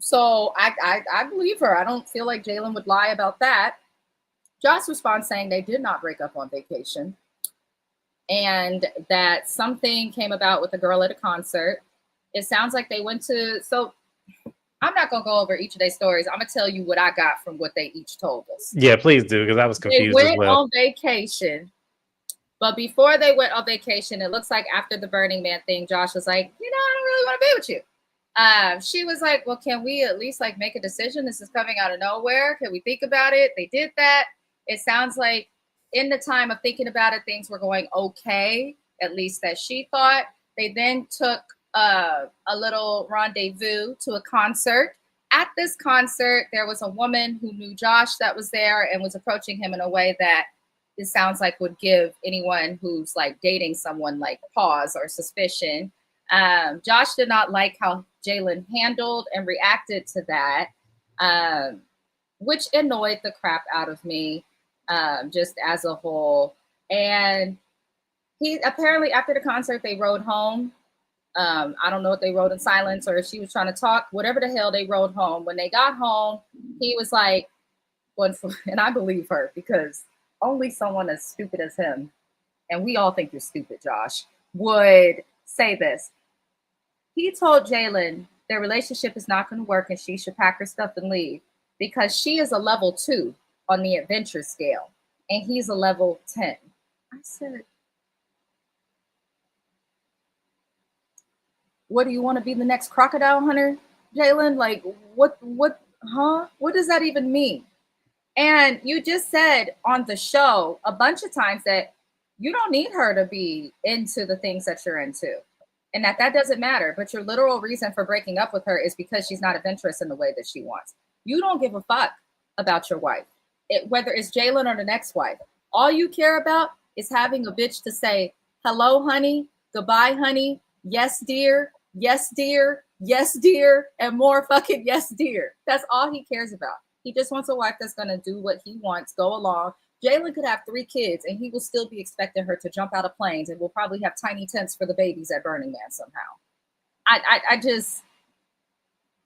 So I believe her. I don't feel like Jalen would lie about that. Josh responds saying they did not break up on vacation and that something came about with a girl at a concert. It sounds like they went to, so I'm not going to go over each of their stories. I'm going to tell you what I got from what they each told us. Yeah, please do, because I was They confused as went well. on vacation, but before they went on vacation, it looks like after the Burning Man thing, Josh was like, I don't really want to be with you. She was like, well, can we at least like make a decision? This is coming out of nowhere. Can we think about it? They did that. It sounds like in the time of thinking about it, things were going okay, at least that she thought. They then took a little rendezvous to a concert. At this concert, there was a woman who knew Josh that was there and was approaching him in a way that it sounds like would give anyone who's like dating someone like pause or suspicion. Josh did not like how Jalen handled and reacted to that, which annoyed the crap out of me just as a whole. And he apparently after the concert, they rode home. I don't know if they rode in silence or if she was trying to talk, whatever the hell, they rode home. When they got home, he was like, and I believe her because only someone as stupid as him, and we all think you're stupid, Josh, would say this. He told Jalen their relationship is not going to work and she should pack her stuff and leave because she is a level 2 on the adventure scale and he's a level 10. I said, what do you want to be the next crocodile hunter, Jalen? Like, what, huh? What does that even mean? And you just said on the show a bunch of times that you don't need her to be into the things that you're into and that doesn't matter. But your literal reason for breaking up with her is because she's not adventurous in the way that she wants. You don't give a fuck about your wife, whether it's Jalen or the next wife. All you care about is having a bitch to say, hello, honey, goodbye, honey, yes, dear, yes, dear, yes, dear, and more fucking yes, dear. That's all he cares about. He just wants a wife that's going to do what he wants, go along. Jalen could have 3 kids and he will still be expecting her to jump out of planes and will probably have tiny tents for the babies at Burning Man somehow. I just,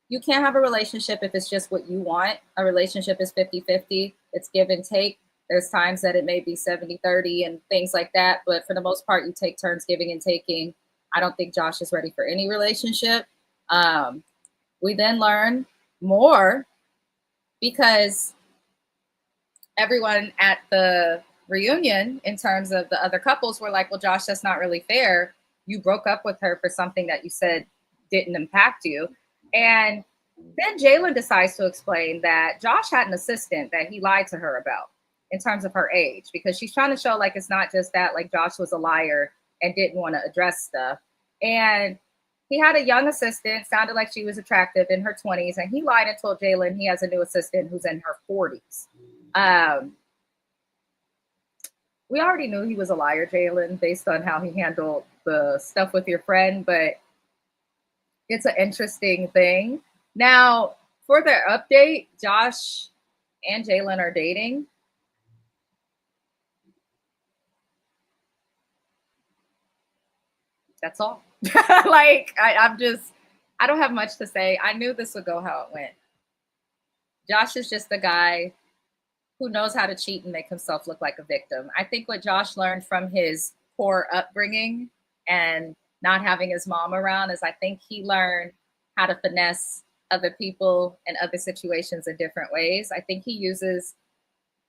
you can't have a relationship if it's just what you want. A relationship is 50-50. It's give and take. There's times that it may be 70-30 and things like that. But for the most part, you take turns giving and taking. I don't think Josh is ready for any relationship. We then learn more because everyone at the reunion, in terms of the other couples, were like, well, Josh, that's not really fair. You broke up with her for something that you said didn't impact you. And then Jalen decides to explain that Josh had an assistant that he lied to her about in terms of her age, because she's trying to show like it's not just that like Josh was a liar and didn't want to address stuff. And he had a young assistant, sounded like she was attractive in her 20s, and he lied and told Jalen he has a new assistant who's in her 40s. We already knew he was a liar, Jalen, based on how he handled the stuff with your friend, but It's an interesting thing. Now, for their update, Josh and Jalen are dating. That's all. Like, I don't have much to say. I knew this would go how it went. Josh is just the guy who knows how to cheat and make himself look like a victim. I think what Josh learned from his poor upbringing and not having his mom around is I think he learned how to finesse other people and other situations in different ways. I think he uses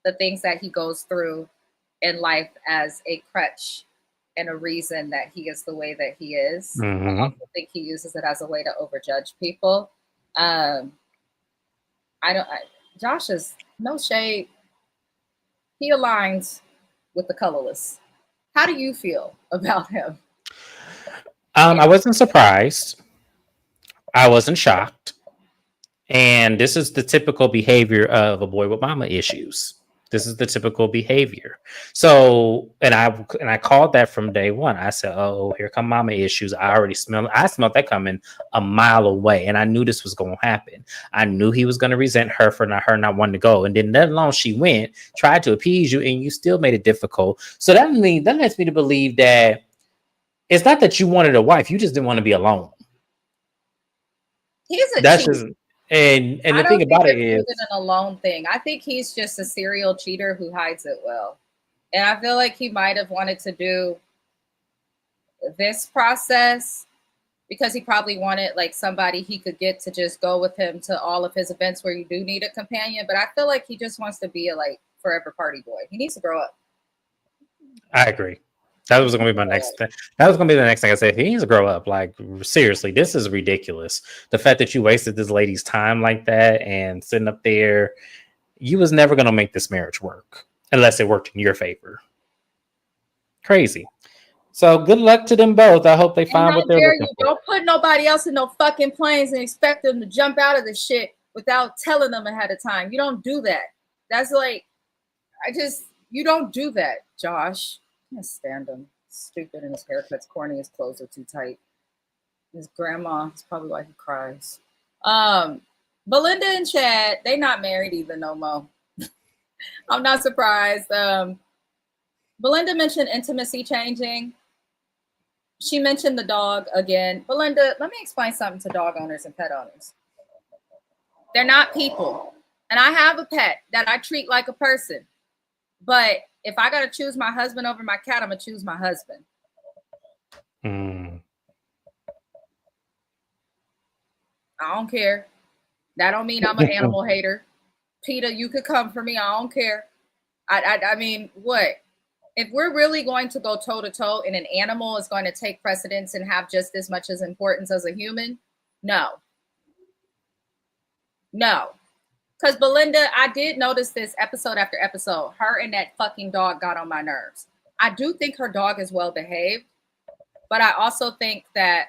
the things that he goes through in life as a crutch and a reason that he is the way that he is. I also think he uses it as a way to overjudge people. Josh is no shade. He aligns with the colorless. How do you feel about him? I wasn't surprised. I wasn't shocked. And this is the typical behavior of a boy with mama issues. This is the typical behavior. So, and I called that from day one. I said, "Oh, here come mama issues." I smelled that coming a mile away, and I knew this was going to happen. I knew he was going to resent her for not wanting to go, and then let alone she went, tried to appease you, and you still made it difficult. So that lets me to believe that it's not that you wanted a wife; you just didn't want to be alone. He's a That's cheater. just and the thing about it is an alone thing. I think he's just a serial cheater who hides it well. And I feel like he might have wanted to do this process because he probably wanted like somebody he could get to just go with him to all of his events where you do need a companion. But I feel like he just wants to be a like forever party boy. He needs to grow up. I agree. That was going to be my next thing. That was going to be the next thing I said. He needs to grow up. Like, seriously, this is ridiculous. The fact that you wasted this lady's time like that and sitting up there, you was never going to make this marriage work unless it worked in your favor. Crazy. So good luck to them both. I hope they find what they're looking for. Don't put nobody else in no fucking planes and expect them to jump out of the shit without telling them ahead of time. You don't do that. That's like, you don't do that, Josh. I can't stand him. Stupid, and his haircut's corny. His clothes are too tight. His grandma is probably why he cries. Belinda and Chad, they not married either no more. I'm not surprised. Belinda mentioned intimacy changing. She mentioned the dog again. Belinda, let me explain something to dog owners and pet owners. They're not people. And I have a pet that I treat like a person. But if I got to choose my husband over my cat, I'm going to choose my husband. I don't care. That don't mean I'm an animal hater. Peter, you could come for me. I don't care. I mean, what? If we're really going to go toe-to-toe and an animal is going to take precedence and have just as much as importance as a human, no. No. Because Belinda, I did notice this episode after episode. Her and that fucking dog got on my nerves. I do think her dog is well behaved, but I also think that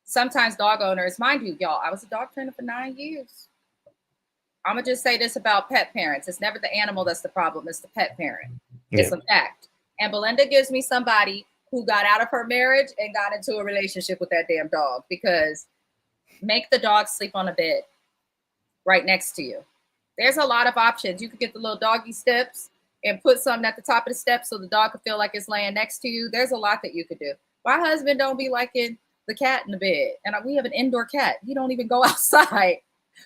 sometimes dog owners, mind you, y'all, I was a dog trainer for 9 years. I'm going to just say this about pet parents. It's never the animal that's the problem. It's the pet parent. It's a fact. And Belinda gives me somebody who got out of her marriage and got into a relationship with that damn dog, because make the dog sleep on a bed right next to you. There's a lot of options. You could get the little doggy steps and put something at the top of the steps so the dog could feel like it's laying next to you. There's a lot that you could do. My husband don't be liking the cat in the bed. And we have an indoor cat. He don't even go outside.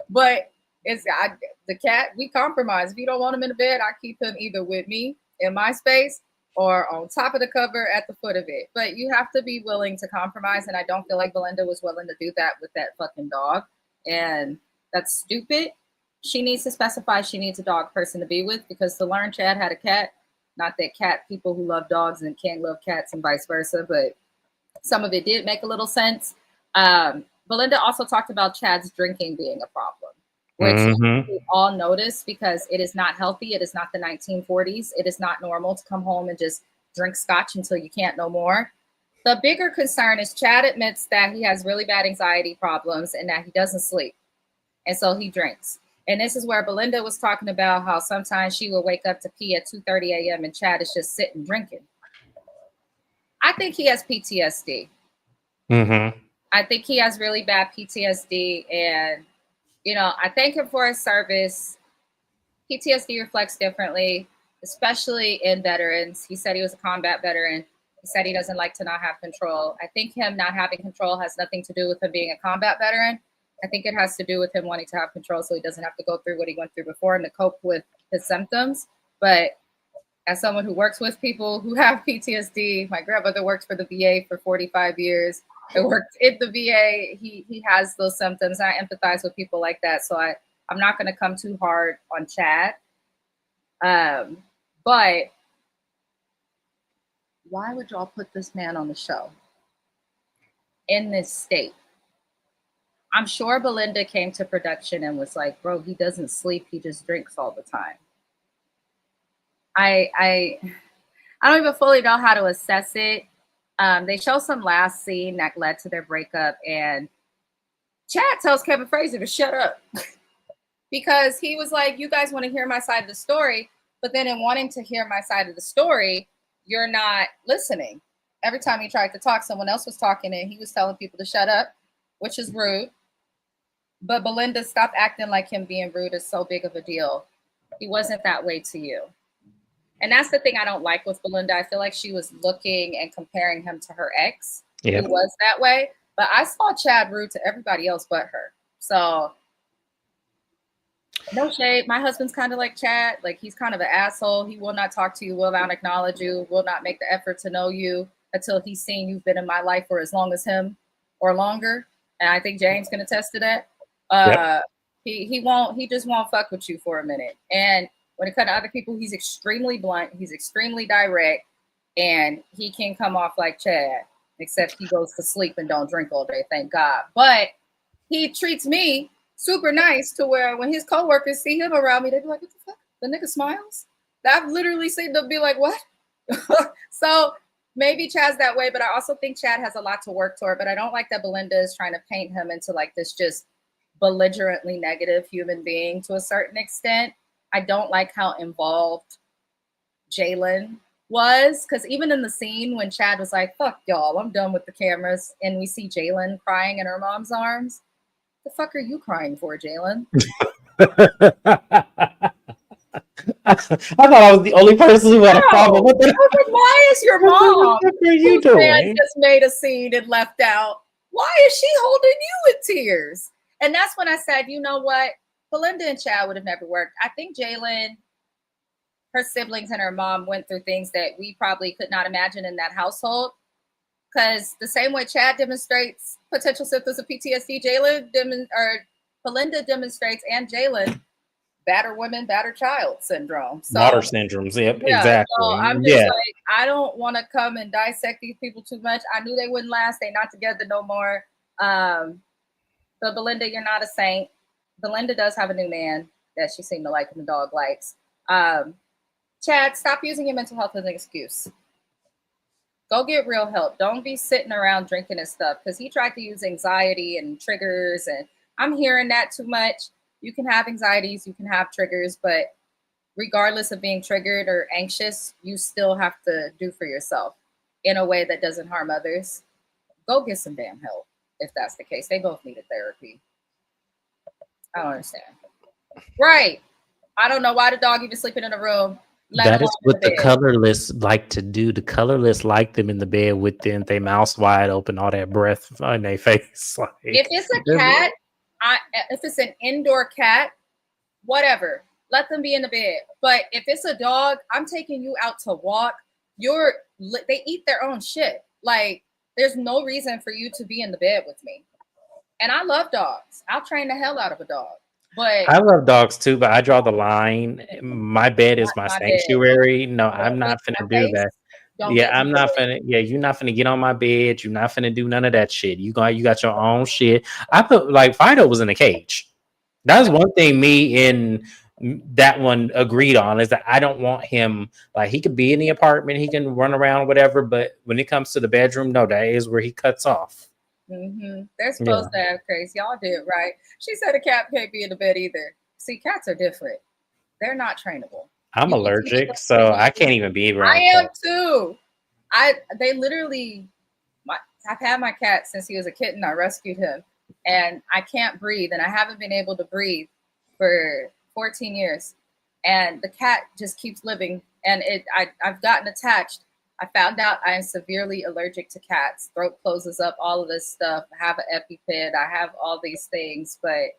But the cat, we compromise. If you don't want him in the bed, I keep him either with me in my space or on top of the cover at the foot of it. But you have to be willing to compromise. And I don't feel like Belinda was willing to do that with that fucking dog. And that's stupid. She needs to specify she needs a dog person to be with, because to learn Chad had a cat, not that cat people who love dogs and can't love cats and vice versa, but some of it did make a little sense. Belinda also talked about Chad's drinking being a problem, which we all notice, because it is not healthy. It is not the 1940s. It is not normal to come home and just drink scotch until you can't no more. The bigger concern is Chad admits that he has really bad anxiety problems and that he doesn't sleep. And so he drinks. And this is where Belinda was talking about how sometimes she would wake up to pee at 2:30 a.m. and Chad is just sitting drinking. I think he has PTSD. I think he has really bad PTSD, and I thank him for his service. PTSD reflects differently, especially in veterans. He said he was a combat veteran. He said he doesn't like to not have control. I think him not having control has nothing to do with him being a combat veteran. I think it has to do with him wanting to have control so he doesn't have to go through what he went through before and to cope with his symptoms. But as someone who works with people who have PTSD, my grandmother worked for the VA for 45 years. I worked in the VA. He has those symptoms. I empathize with people like that. So I'm not going to come too hard on Chad. But why would y'all put this man on the show in this state? I'm sure Belinda came to production and was like, bro, he doesn't sleep. He just drinks all the time. I don't even fully know how to assess it. They show some last scene that led to their breakup, and Chad tells Kevin Frazier to shut up because he was like, you guys want to hear my side of the story, but then in wanting to hear my side of the story, you're not listening. Every time he tried to talk, someone else was talking and he was telling people to shut up, which is rude. But Belinda, stop acting like him being rude is so big of a deal. He wasn't that way to you. And that's the thing I don't like with Belinda. I feel like she was looking and comparing him to her ex, who was that way. But I saw Chad rude to everybody else but her. So no shade. My husband's kind of like Chad. Like, he's kind of an asshole. He will not talk to you, will not acknowledge you, will not make the effort to know you until he's seen you've been in my life for as long as him or longer. And I think James can attest to that. He just won't fuck with you for a minute. And when it comes to other people, he's extremely blunt, he's extremely direct, and he can come off like Chad, except he goes to sleep and don't drink all day, thank God. But he treats me super nice to where when his coworkers see him around me, they be like, what the fuck? The nigga smiles? I've literally seen them be like, what? So maybe Chad's that way, but I also think Chad has a lot to work toward. But I don't like that Belinda is trying to paint him into like this just belligerently negative human being to a certain extent. I don't like how involved Jalen was, because even in the scene when Chad was like, fuck y'all, I'm done with the cameras, and we see Jalen crying in her mom's arms. The fuck are you crying for, Jalen? I thought I was the only person who had a problem with it. I was like, why is your mom, what are you doing? Just made a scene and left out, why is she holding you with tears? And that's when I said, you know what? Belinda and Chad would have never worked. I think Jalen, her siblings and her mom went through things that we probably could not imagine in that household. Because the same way Chad demonstrates potential symptoms of PTSD, Belinda demonstrates, and Jalen, battered women, battered child syndrome. So, water syndromes, exactly. So I'm just like, I don't want to come and dissect these people too much. I knew they wouldn't last. They're not together no more. But Belinda, you're not a saint. Belinda does have a new man that she seemed to like and the dog likes. Chad, stop using your mental health as an excuse. Go get real help. Don't be sitting around drinking and stuff, because he tried to use anxiety and triggers, and I'm hearing that too much. You can have anxieties, you can have triggers, but regardless of being triggered or anxious, you still have to do for yourself in a way that doesn't harm others. Go get some damn help if that's the case. They both needed therapy. I don't understand. Right. I don't know why the dog even sleeping in a room. That is what the colorless like to do. The colorless like them in the bed with them, their mouths wide open, all that breath on their face. Like, if it's a cat, if it's an indoor cat, whatever, let them be in the bed. But if it's a dog, I'm taking you out to walk. They eat their own shit. Like, there's no reason for you to be in the bed with me. And I love dogs. I'll train the hell out of a dog. But I love dogs too, but I draw the line. My bed is my sanctuary. No, I'm not finna do that. I'm not finna. Yeah, you're not finna get on my bed. You're not finna do none of that shit. You got your own shit. I put, like, Fido was in a cage. That's one thing me and that one agreed on, is that I don't want him, like, he could be in the apartment, he can run around, whatever, but when it comes to the bedroom, no, that is where he cuts off. They're supposed to have crazy. Y'all did right. She said a cat can't be in the bed either. See, cats are different. They're not trainable. I'm allergic, so I can't even be around. I am too. They literally, I've had my cat since he was a kitten. I rescued him, and I can't breathe, and I haven't been able to breathe for 14 years. And the cat just keeps living, and I've gotten attached. I found out I am severely allergic to cats. Throat closes up, all of this stuff. I have an EpiPen. I have all these things, but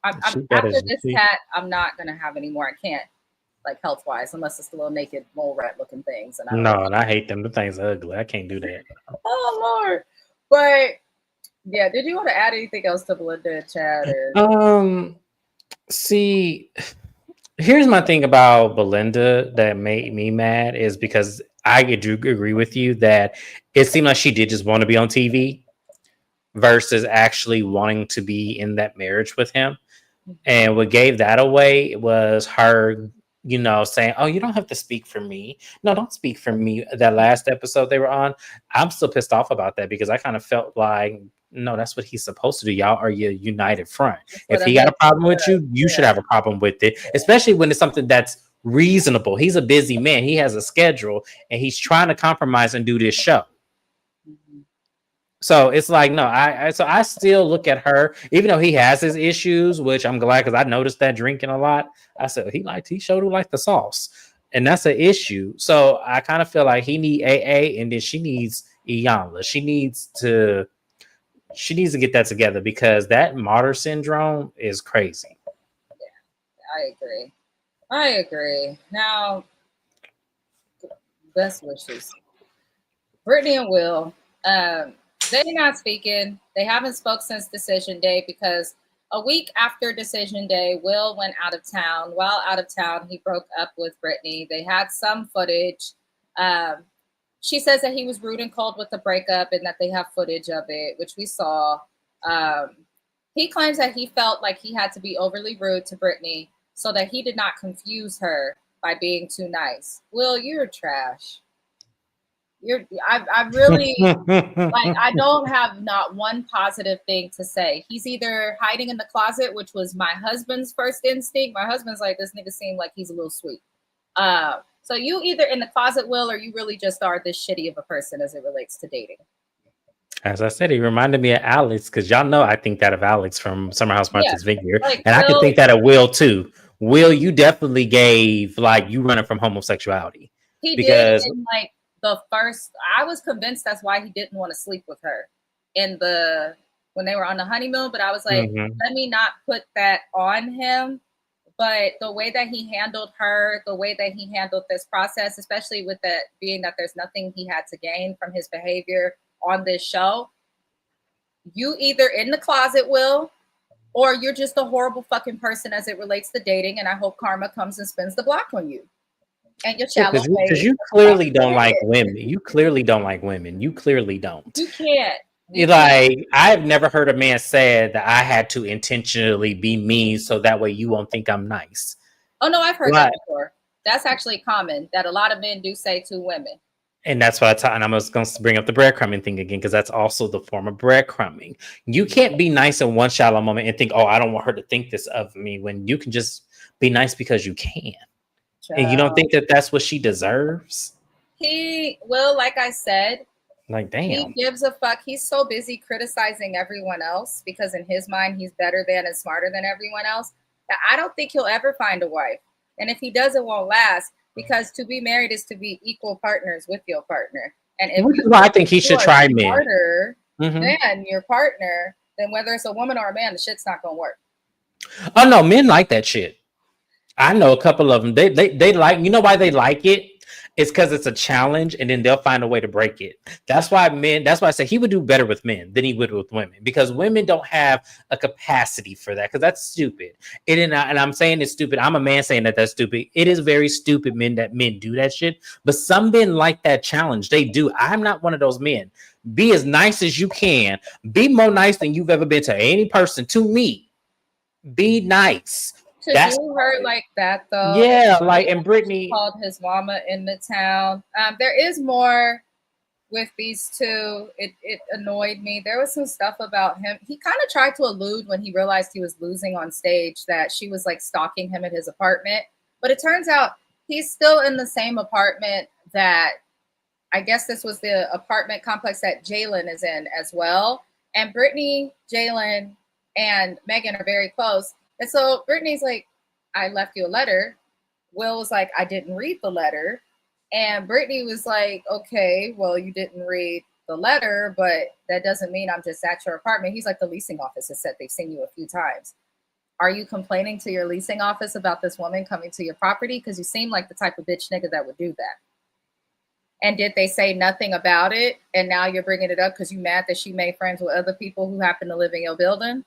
after this cat, I'm not gonna have any more. I can't, like, health wise, unless it's the little naked mole rat looking things. And I hate them. The things are ugly. I can't do that. Oh Lord! But yeah, did you want to add anything else to Belinda and Chad? See, here's my thing about Belinda that made me mad is because I do agree with you that it seemed like she did just want to be on TV versus actually wanting to be in that marriage with him. And what gave that away was her, saying, "Oh, you don't have to speak for me. No, don't speak for me." That last episode they were on, I'm still pissed off about that because I kind of felt like, no, that's what he's supposed to do. Y'all are your united front. If he got a problem with you, you should have a problem with it, especially when it's something that's reasonable. He's a busy man. He has a schedule and he's trying to compromise and do this show. So it's like, no, I still look at her, even though he has his issues, which I'm glad because I noticed that drinking a lot. I said he showed who liked the sauce, and that's an issue. So I kind of feel like he need AA, and then she needs Iyanla. She needs to get that together because that martyr syndrome is crazy. Yeah, I agree. Now, best wishes, Brittany and Will. They're not speaking. They haven't spoke since decision day because a week after decision day, Will went out of town. While out of town, he broke up with Brittany. They had some footage. She says that he was rude and cold with the breakup and that they have footage of it, which we saw. He claims that he felt like he had to be overly rude to Brittany so that he did not confuse her by being too nice. Will, you're trash. I really like, I don't have not one positive thing to say. He's either hiding in the closet, which was my husband's first instinct. My husband's like, this nigga seemed like he's a little sweet. So you either in the closet, Will, or you really just are this shitty of a person as it relates to dating. As I said, he reminded me of Alex because y'all know I think that of Alex from Summer House Martha's Vineyard, and Will, I can think that of Will too. Will, you definitely gave like you running from homosexuality. He did, and like the first, I was convinced that's why he didn't want to sleep with her when they were on the honeymoon. But I was like, let me not put that on him. But the way that he handled her, the way that he handled this process, especially with that being that there's nothing he had to gain from his behavior on this show, you either in the closet, Will, or you're just a horrible fucking person as it relates to dating. And I hope karma comes and spins the block on you. And you're shallow. Because you clearly don't like women. You clearly don't like women. You clearly don't. You can't. Like, I've never heard a man say that I had to intentionally be mean so that way you won't think I'm nice. Oh, no, I've heard that before. That's actually common that a lot of men do say to women. And that's what and I was going to bring up the breadcrumbing thing again, because that's also the form of breadcrumbing. You can't be nice in one shallow moment and think, oh, I don't want her to think this of me, when you can just be nice because you can. And you don't think that that's what she deserves? He will, like I said, like, damn. He gives a fuck. He's so busy criticizing everyone else because in his mind, he's better than and smarter than everyone else, that I don't think he'll ever find a wife. And if he does, it won't last, because to be married is to be equal partners with your partner. And if I think he should try men. Harder than your partner, then whether it's a woman or a man, the shit's not going to work. Oh, no, men like that shit. I know a couple of them. They like, you know why they like it? It's because it's a challenge, and then they'll find a way to break it. That's why I say he would do better with men than he would with women, because women don't have a capacity for that, because that's stupid. And I'm saying it's stupid. I'm a man saying that that's stupid. It is very stupid men do that shit. But some men like that challenge. They do. I'm not one of those men. Be as nice as you can. Be more nice than you've ever been to any person. To me, be nice. To do her like that, though. Yeah, like, and Brittany called his mama in the town. There is more with these two. It annoyed me. There was some stuff about him. He kind of tried to allude when he realized he was losing on stage that she was like stalking him at his apartment. But it turns out he's still in the same apartment that I guess this was the apartment complex that Jalen is in as well. And Brittany, Jalen, and Megan are very close. And so Brittany's like, I left you a letter. Will was like, I didn't read the letter. And Brittany was like, okay, well, you didn't read the letter, but that doesn't mean I'm just at your apartment. He's like, the leasing office has said they've seen you a few times. Are you complaining to your leasing office about this woman coming to your property? Because you seem like the type of bitch nigga that would do that. And did they say nothing about it? And now you're bringing it up because you mad that she made friends with other people who happen to live in your building?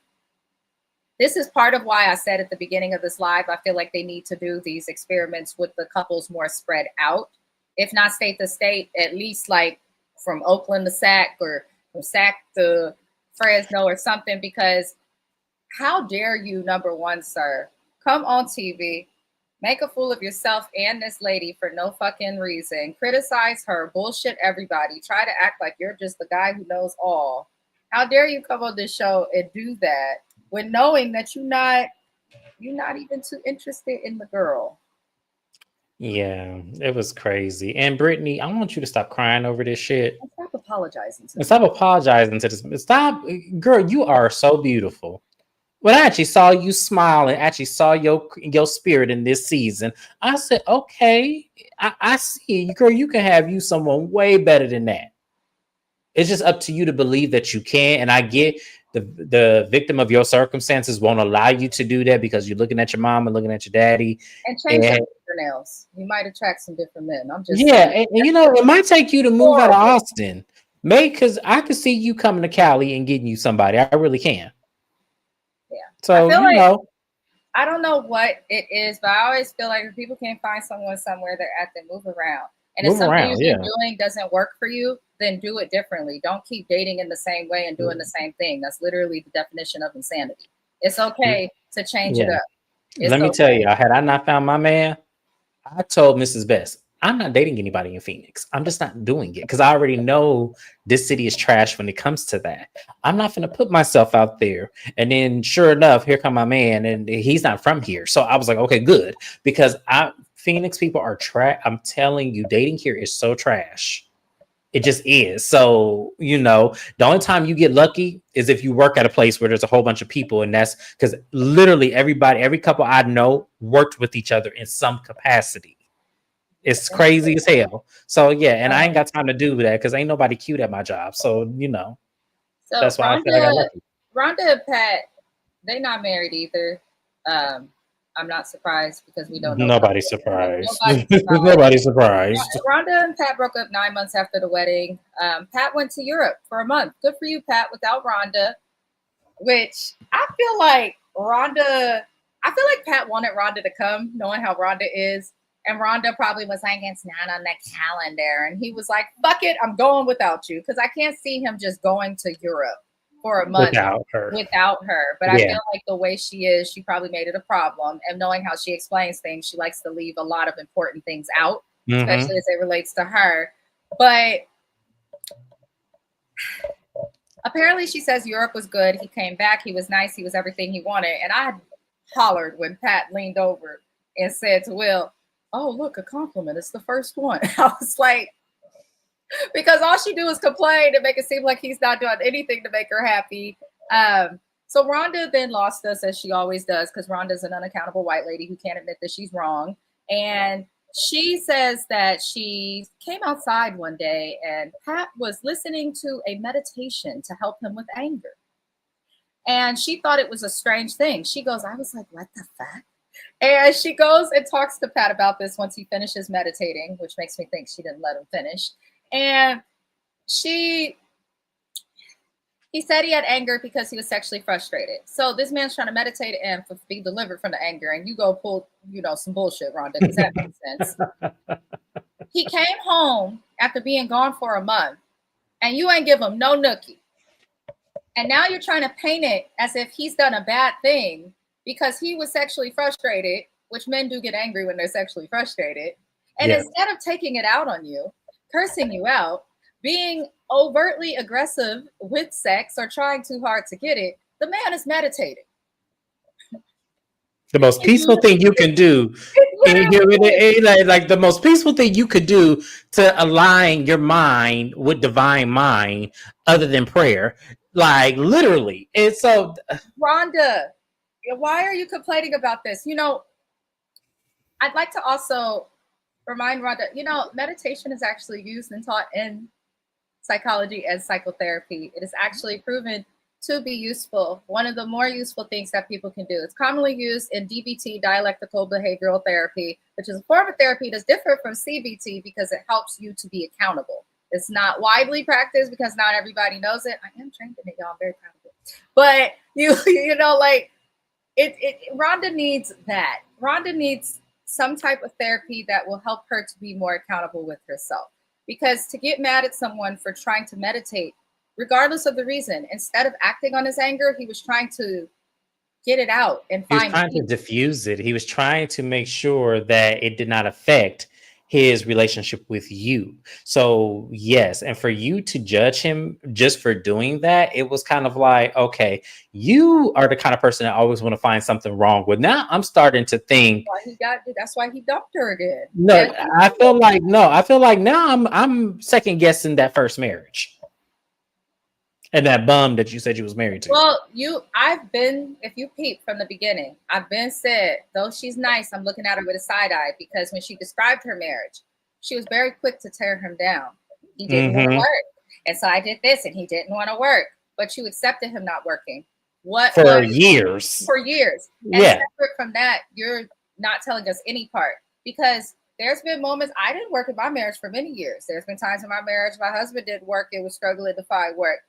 This is part of why I said at the beginning of this live, I feel like they need to do these experiments with the couples more spread out. If not state to state, at least like from Oakland to Sac or from Sac to Fresno or something, because how dare you, number one, sir, come on TV, make a fool of yourself and this lady for no fucking reason, criticize her, bullshit everybody, try to act like you're just the guy who knows all. How dare you come on this show and do that when knowing that you're not even too interested in the girl? Yeah, it was crazy. And Brittany, I want you to stop crying over this shit. Stop apologizing to Stop apologizing to this. Stop, girl. You are so beautiful. When I actually saw you smile and actually saw your spirit in this season, I said, okay, I see you, girl. You can have you someone way better than that. It's just up to you to believe that you can. And I get the victim of your circumstances won't allow you to do that because you're looking at your mom and looking at your daddy. And change your fingernails. You might attract some different men. I'm just saying. And you know, it might take you to move out of Austin. Because I could see you coming to Cali and getting you somebody. I really can. Yeah. So, you know. I don't know what it is, but I always feel like if people can't find someone somewhere, they're at them, move around. And if something you've been doing doesn't work for you, then do it differently. Don't keep dating in the same way and doing the same thing. That's literally the definition of insanity. It's okay to change it up. Let me tell you, had I not found my man, I told Mrs. Best, I'm not dating anybody in Phoenix. I'm just not doing it because I already know this city is trash when it comes to that. I'm not going to put myself out there. And then sure enough, here come my man and he's not from here. So I was like, okay, good. Because Phoenix people are trash. I'm telling you, dating here is so trash. It just is. So, you know, the only time you get lucky is if you work at a place where there's a whole bunch of people. And that's because literally every couple I know worked with each other in some capacity. It's crazy as hell. So, yeah. And I ain't got time to do that because ain't nobody cute at my job. So, you know, that's why I feel like I got lucky. Rhonda and Pat, they not married either. I'm not surprised because we don't know. Nobody's surprised. Nobody's surprised. Rhonda and Pat broke up 9 months after the wedding. Pat went to Europe for a month. Good for you, Pat, without Rhonda, which I feel like Pat wanted Rhonda to come, knowing how Rhonda is. And Rhonda probably was like, it's not on the calendar. And he was like, fuck it, I'm going without you. Because I can't see him just going to Europe for a month without her. But I feel like the way she is, she probably made it a problem. And knowing how she explains things, she likes to leave a lot of important things out, especially as it relates to her. But apparently she says Europe was good. He came back. He was nice. He was everything he wanted. And I hollered when Pat leaned over and said to Will, oh, look, a compliment. It's the first one. I was like, because all she do is complain and make it seem like he's not doing anything to make her happy. So Rhonda then lost us, as she always does, because Rhonda's an unaccountable white lady who can't admit that she's wrong. And she says that she came outside one day and Pat was listening to a meditation to help him with anger. And she thought it was a strange thing. She goes, I was like, what the fuck? And she goes and talks to Pat about this once he finishes meditating, which makes me think she didn't let him finish. And he said he had anger because he was sexually frustrated. So this man's trying to meditate and be delivered from the anger. And you go pull, some bullshit, Rhonda, because that makes sense. He came home after being gone for a month and you ain't give him no nookie. And now you're trying to paint it as if he's done a bad thing because he was sexually frustrated, which men do get angry when they're sexually frustrated. And instead of taking it out on you, cursing you out, being overtly aggressive with sex or trying too hard to get it, the man is meditating. The most peaceful thing you can do Like the most peaceful thing you could do to align your mind with divine mind, other than prayer, like literally. And so, Rhonda, why are you complaining about this? I'd like to also remind Rhonda, meditation is actually used and taught in psychology as psychotherapy. It is actually proven to be useful. One of the more useful things that people can do. It's commonly used in DBT, dialectical behavioral therapy, which is a form of therapy that's different from CBT because it helps you to be accountable. It's not widely practiced because not everybody knows it. I am trained in it, y'all. I'm very proud of it. But Rhonda needs that. Rhonda needs some type of therapy that will help her to be more accountable with herself. Because to get mad at someone for trying to meditate, regardless of the reason, instead of acting on his anger, he was trying to get it out and he was find trying to peace. diffuse it. He was trying to make sure that it did not affect his relationship with you. So yes, and for you to judge him just for doing that, it was kind of like, okay, you are the kind of person that always want to find something wrong with. Now I'm starting to think, That's why he dumped her again. no, I feel like now I'm second guessing that first marriage and that bum that you said you was married to. Well, if you peep from the beginning, I've been said, though she's nice, I'm looking at her with a side eye because when she described her marriage, she was very quick to tear him down. He didn't want to work. And so I did this and he didn't want to work, but you accepted him not working. For years. For years. And separate from that, you're not telling us any part because there's been moments I didn't work in my marriage for many years. There's been times in my marriage, my husband didn't work. It was struggling to find work.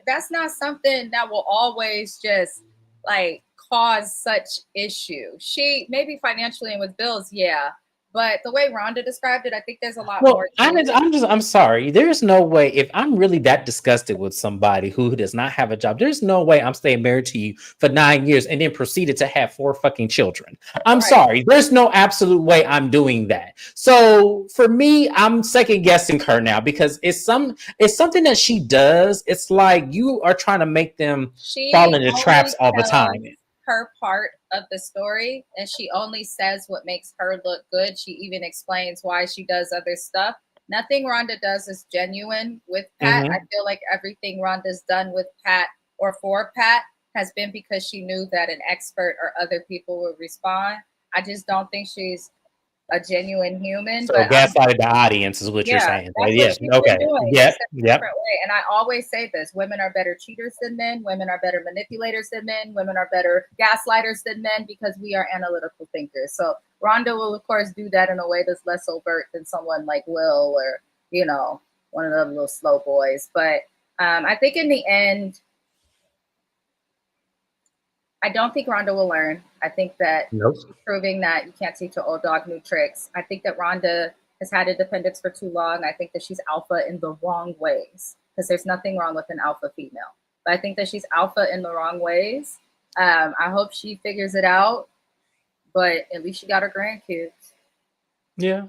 That's not something that will always just like cause such issue. She maybe financially and with bills, yeah. But the way Rhonda described it, I think there's a lot more. I'm sorry. There's no way, if I'm really that disgusted with somebody who does not have a job, there's no way I'm staying married to you for 9 years and then proceeded to have 4 fucking children. I'm sorry. There's no absolute way I'm doing that. So for me, I'm second guessing her now because it's something that she does. It's like you are trying to make them fall into traps all the time. Her part of the story, and she only says what makes her look good. She even explains why she does other stuff. Nothing Rhonda does is genuine with Pat. I feel like everything Rhonda's done with Pat or for Pat has been because she knew that an expert or other people would respond. I just don't think she's a genuine human. So gaslighted the audience is what you're saying. Yes. Okay. Yep. And I always say this: women are better cheaters than men. Women are better manipulators than men. Women are better gaslighters than men because we are analytical thinkers. So Rhonda will, of course, do that in a way that's less overt than someone like Will or one of the little slow boys. But I think in the end, I don't think Rhonda will learn. I think that she's proving that you can't teach an old dog new tricks. I think that Rhonda has had independence for too long. I think that she's alpha in the wrong ways because there's nothing wrong with an alpha female. But I think that she's alpha in the wrong ways. I hope she figures it out. But at least she got her grandkids. Yeah.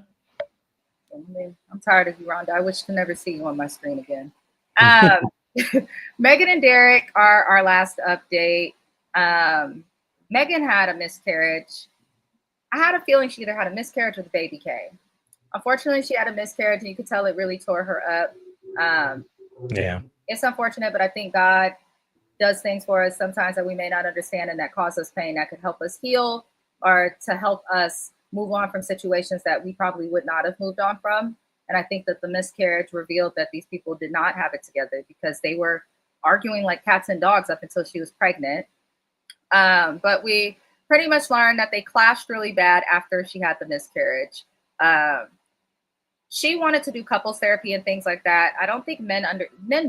I'm tired of you, Rhonda. I wish to never see you on my screen again. Megan and Derek are our last update. Megan had a miscarriage. I had a feeling she either had a miscarriage or the baby came. Unfortunately, she had a miscarriage, and you could tell it really tore her up. It's unfortunate, but I think God does things for us sometimes that we may not understand and that cause us pain that could help us heal or to help us move on from situations that we probably would not have moved on from. And I think that the miscarriage revealed that these people did not have it together because they were arguing like cats and dogs up until she was pregnant. But we pretty much learned that they clashed really bad after she had the miscarriage. She wanted to do couples therapy and things like that. I don't think men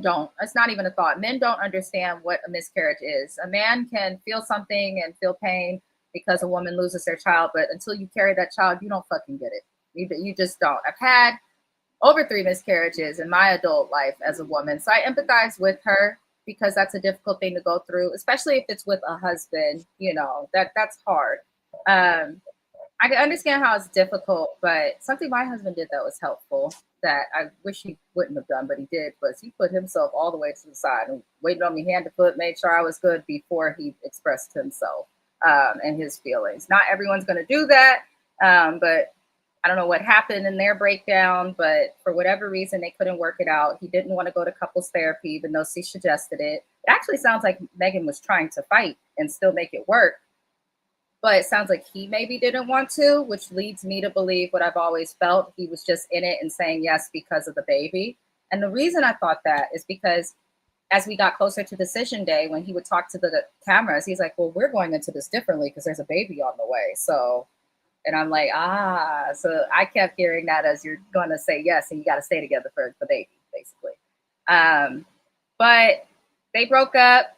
don't. It's not even a thought. Men don't understand what a miscarriage is. A man can feel something and feel pain because a woman loses their child, but until you carry that child, you don't fucking get it. You just don't. I've had over 3 miscarriages in my adult life as a woman, so I empathize with her because that's a difficult thing to go through, especially if it's with a husband. That's hard. I can understand how it's difficult, but something my husband did that was helpful that I wish he wouldn't have done, but he did, was he put himself all the way to the side and waited on me hand to foot, made sure I was good before he expressed himself and his feelings. Not everyone's going to do that. But I don't know what happened in their breakdown, but for whatever reason, they couldn't work it out. He didn't want to go to couples therapy, even though she suggested it. It actually sounds like Megan was trying to fight and still make it work. But it sounds like he maybe didn't want to, which leads me to believe what I've always felt. He was just in it and saying yes because of the baby. And the reason I thought that is because as we got closer to decision day, when he would talk to the cameras, he's like, well, we're going into this differently because there's a baby on the way. So, and I'm like, so I kept hearing that as you're going to say yes, and you got to stay together for the baby, basically. But they broke up.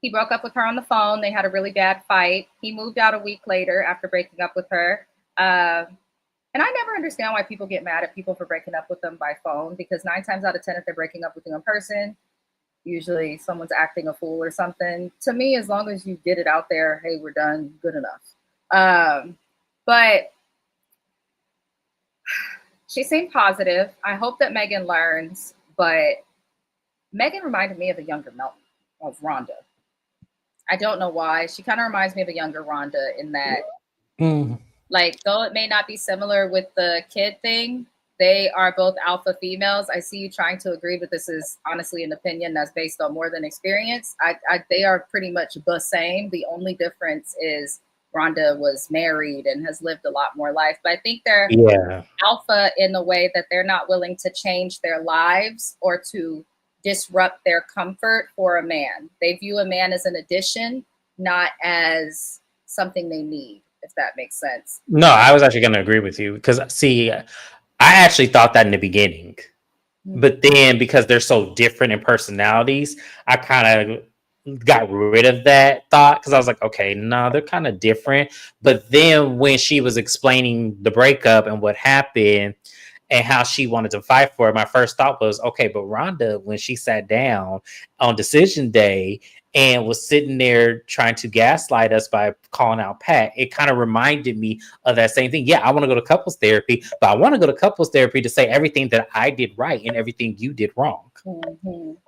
He broke up with her on the phone. They had a really bad fight. He moved out a week later after breaking up with her. And I never understand why people get mad at people for breaking up with them by phone, because 9 times out of 10, if they're breaking up with you in person, usually someone's acting a fool or something. To me, as long as you get it out there, hey, we're done, good enough. But she seemed positive. I hope that Megan learns, but Megan reminded me of a younger Melton, of Rhonda. I don't know why. She kind of reminds me of a younger Rhonda in that, like, though it may not be similar with the kid thing, they are both alpha females. I see you trying to agree, but this is honestly an opinion that's based on more than experience. They are pretty much the same. The only difference is Rhonda was married and has lived a lot more life. But I think they're alpha in the way that they're not willing to change their lives or to disrupt their comfort for a man. They view a man as an addition, not as something they need, if that makes sense. No, I was actually going to agree with you because, see, I actually thought that in the beginning. But then because they're so different in personalities, I kind of got rid of that thought because I was like, okay, no, they're kind of different. But then when she was explaining the breakup and what happened and how she wanted to fight for it, my first thought was, okay, but Rhonda, when she sat down on decision day and was sitting there trying to gaslight us by calling out Pat, it kind of reminded me of that same thing. Yeah, I want to go to couples therapy, but I want to go to couples therapy to say everything that I did right and everything you did wrong.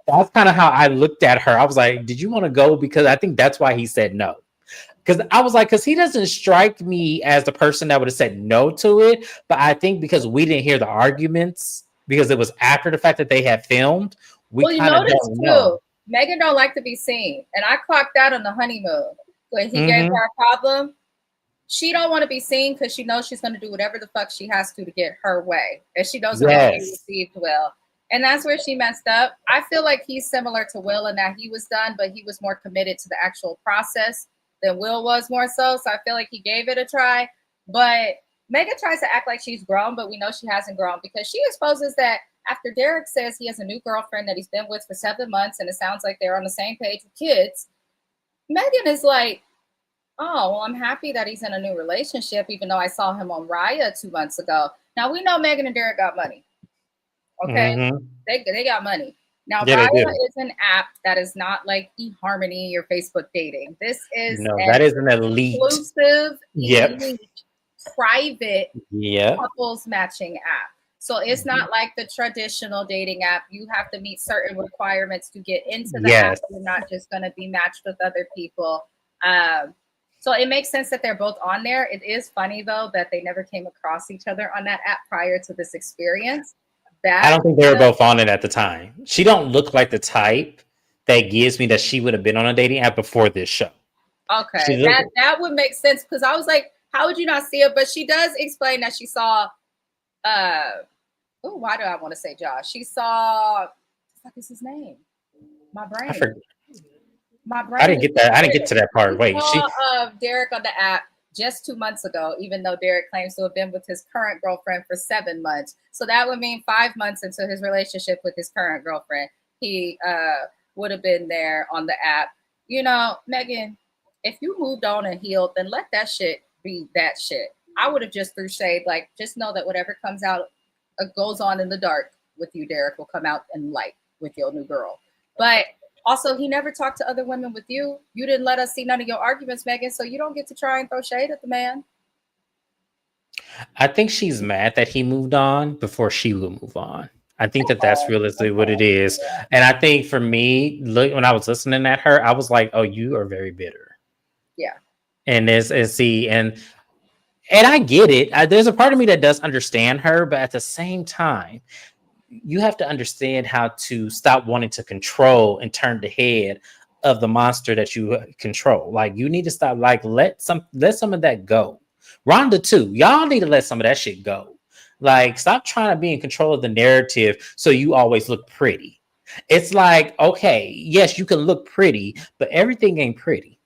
That's kind of how I looked at her. I was like, did you want to go? Because I think that's why he said no. Because I was like, because he doesn't strike me as the person that would have said no to it. But I think because we didn't hear the arguments, because it was after the fact that they had filmed, we kind of don't know. Megan don't like to be seen. And I clocked that on the honeymoon. When he gave her a problem, she don't want to be seen because she knows she's going to do whatever the fuck she has to get her way. And she knows her be received well. And that's where she messed up. I feel like he's similar to Will in that he was done, but he was more committed to the actual process than Will was more so. So I feel like he gave it a try. But Megan tries to act like she's grown, but we know she hasn't grown because she exposes that after Derek says he has a new girlfriend that he's been with for 7 months and it sounds like they're on the same page with kids, Megan is like, oh, well, I'm happy that he's in a new relationship, even though I saw him on Raya 2 months ago. Now, we know Megan and Derek got money. Okay? They got money. Now, Raya is an app that is not like eHarmony or Facebook dating. This is that is an elite, exclusive, elite, private couples matching app. So it's not like the traditional dating app. You have to meet certain requirements to get into the app. You're not just going to be matched with other people. So it makes sense that they're both on there. It is funny, though, that they never came across each other on that app prior to this experience. I don't think they were both on it at the time. She don't look like the type that gives me that she would have been on a dating app before this show. Okay, that would make sense because I was like, how would you not see it? But she does explain that she saw, why do I want to say Josh? She saw, what is his name? My brain. I didn't get that. I didn't get to that part. Wait, she saw Derek on the app just 2 months ago, even though Derek claims to have been with his current girlfriend for 7 months. So that would mean 5 months into his relationship with his current girlfriend, he would have been there on the app. You know, Megan, if you moved on and healed, then let that shit be that shit. I would have just threw shade, like, just know that whatever comes out, goes on in the dark with you, Derek, will come out in light with your new girl. But also, he never talked to other women with you. You didn't let us see none of your arguments, Megan, so you don't get to try and throw shade at the man. I think she's mad that he moved on before she will move on. I think that's realistically what it is. And I think for me, when I was listening at her, I was like, oh, you are very bitter. Yeah. And And I get it. There's a part of me that does understand her, but at the same time, you have to understand how to stop wanting to control and turn the head of the monster that you control. Like, you need to stop, like, let some of that go. Rhonda too. Y'all need to let some of that shit go. Like, stop trying to be in control of the narrative so you always look pretty. It's like, okay, yes, you can look pretty, but everything ain't pretty.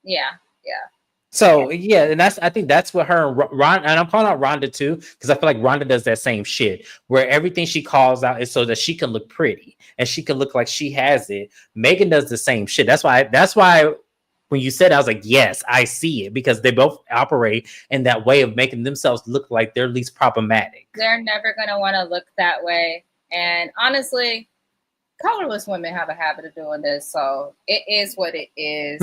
Yeah. So yeah, and I think that's what her and Ron, and I'm calling out Rhonda too, because I feel like Rhonda does that same shit where everything she calls out is so that she can look pretty and she can look like she has it. Megan does the same shit. That's why when you said, I was like, yes, I see it, because they both operate in that way of making themselves look like they're least problematic. They're never gonna want to look that way. And honestly, colorless women have a habit of doing this, so it is what it is.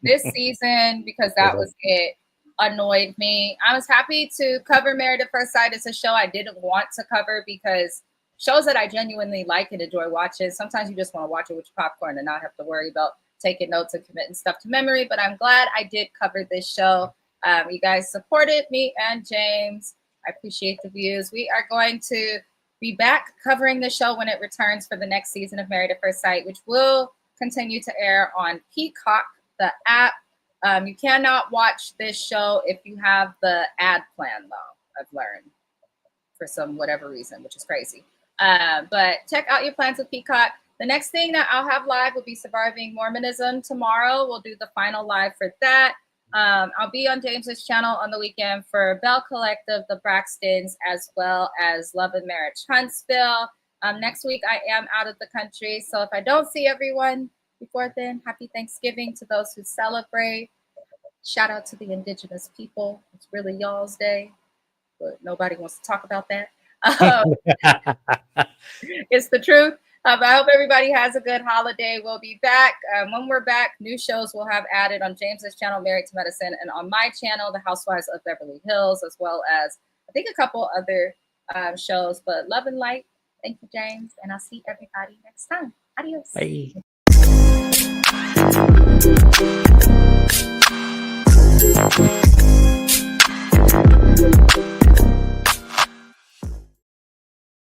This season, because that was it, annoyed me. I was happy to cover Married at First Sight. It's a show I didn't want to cover because shows that I genuinely like and enjoy watching, sometimes you just want to watch it with your popcorn and not have to worry about taking notes and committing stuff to memory. But I'm glad I did cover this show. You guys supported me and James. I appreciate the views. We are going to be back covering the show when it returns for the next season of Married at First Sight, which will continue to air on Peacock, the app. You cannot watch this show if you have the ad plan, though, I've learned, for some whatever reason, which is crazy. But check out your plans with Peacock. The next thing that I'll have live will be Surviving Mormonism tomorrow. We'll do the final live for that. I'll be on James's channel on the weekend for Bell Collective, the Braxtons, as well as Love and Marriage Huntsville. Next week, I am out of the country. So if I don't see everyone before then, happy Thanksgiving to those who celebrate. Shout out to the indigenous people. It's really y'all's day, but nobody wants to talk about that. It's the truth. I hope everybody has a good holiday. We'll be back. When we're back, new shows we'll have added on James's channel, Married to Medicine, and on my channel, The Housewives of Beverly Hills, as well as, I think, a couple other shows. But love and light. Thank you, James. And I'll see everybody next time. Adios. Bye.